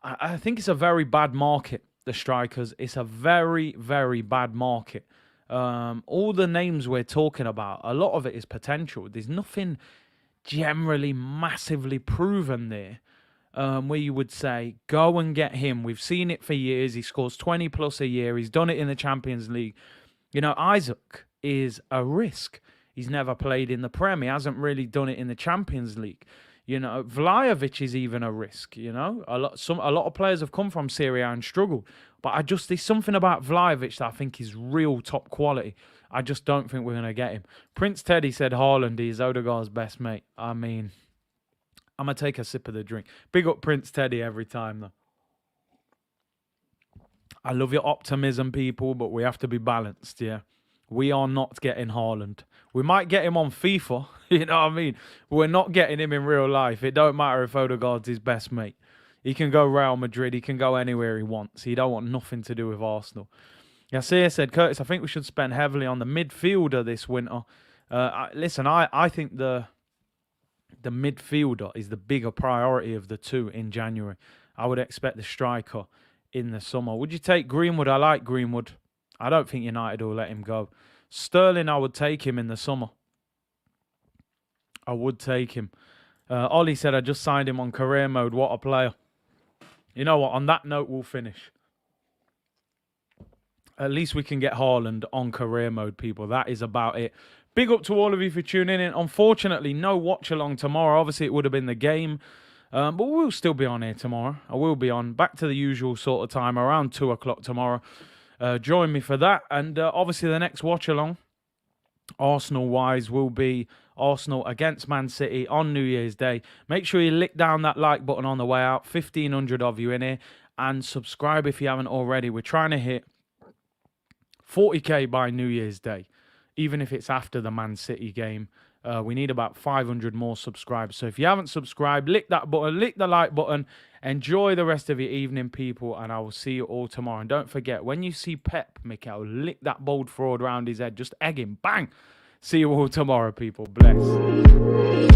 I think it's a very bad market, the strikers. It's a very, very bad market. All the names we're talking about, a lot of it is potential. There's nothing generally massively proven there. Where you would say, go and get him. We've seen it for years. He scores 20 plus a year. He's done it in the Champions League. Isaac is a risk. He's never played in the Prem. He hasn't really done it in the Champions League. Vlahovic is even a risk. A lot of players have come from Serie A and struggled. But there's something about Vlahovic that I think is real top quality. I just don't think we're going to get him. Prince Teddy said Haaland is Odegaard's best mate. I mean, I'm going to take a sip of the drink. Big up Prince Teddy every time, though. I love your optimism, people, but we have to be balanced, yeah? We are not getting Haaland. We might get him on FIFA, you know what I mean? But we're not getting him in real life. It don't matter if Odegaard's his best mate. He can go Real Madrid. He can go anywhere he wants. He don't want nothing to do with Arsenal. Yasir said, Curtis, I think we should spend heavily on the midfielder this winter. Listen, I think the midfielder is the bigger priority of the two in January. I would expect the striker in the summer. Would you take Greenwood? I like Greenwood. I don't think United will let him go. Sterling, I would take him in the summer. I would take him. Ollie said, I just signed him on career mode. What a player. You know what? On that note, we'll finish. At least we can get Haaland on career mode, people. That is about it. Big up to all of you for tuning in. Unfortunately, no watch along tomorrow. Obviously, it would have been the game. But we'll still be on here tomorrow. I will be on back to the usual sort of time, around 2 o'clock tomorrow. Join me for that. And obviously, the next watch along, Arsenal-wise, will be Arsenal against Man City on New Year's Day. Make sure you lick down that like button on the way out. 1,500 of you in here. And subscribe if you haven't already. We're trying to hit 40k by New Year's Day, even if it's after the Man City game. We need about 500 more subscribers. So if you haven't subscribed, lick that button, lick the like button. Enjoy the rest of your evening, people, and I will see you all tomorrow. And don't forget, when you see Pep, Mikel, lick that bold fraud around his head. Just egg him. Bang! See you all tomorrow, people. Bless.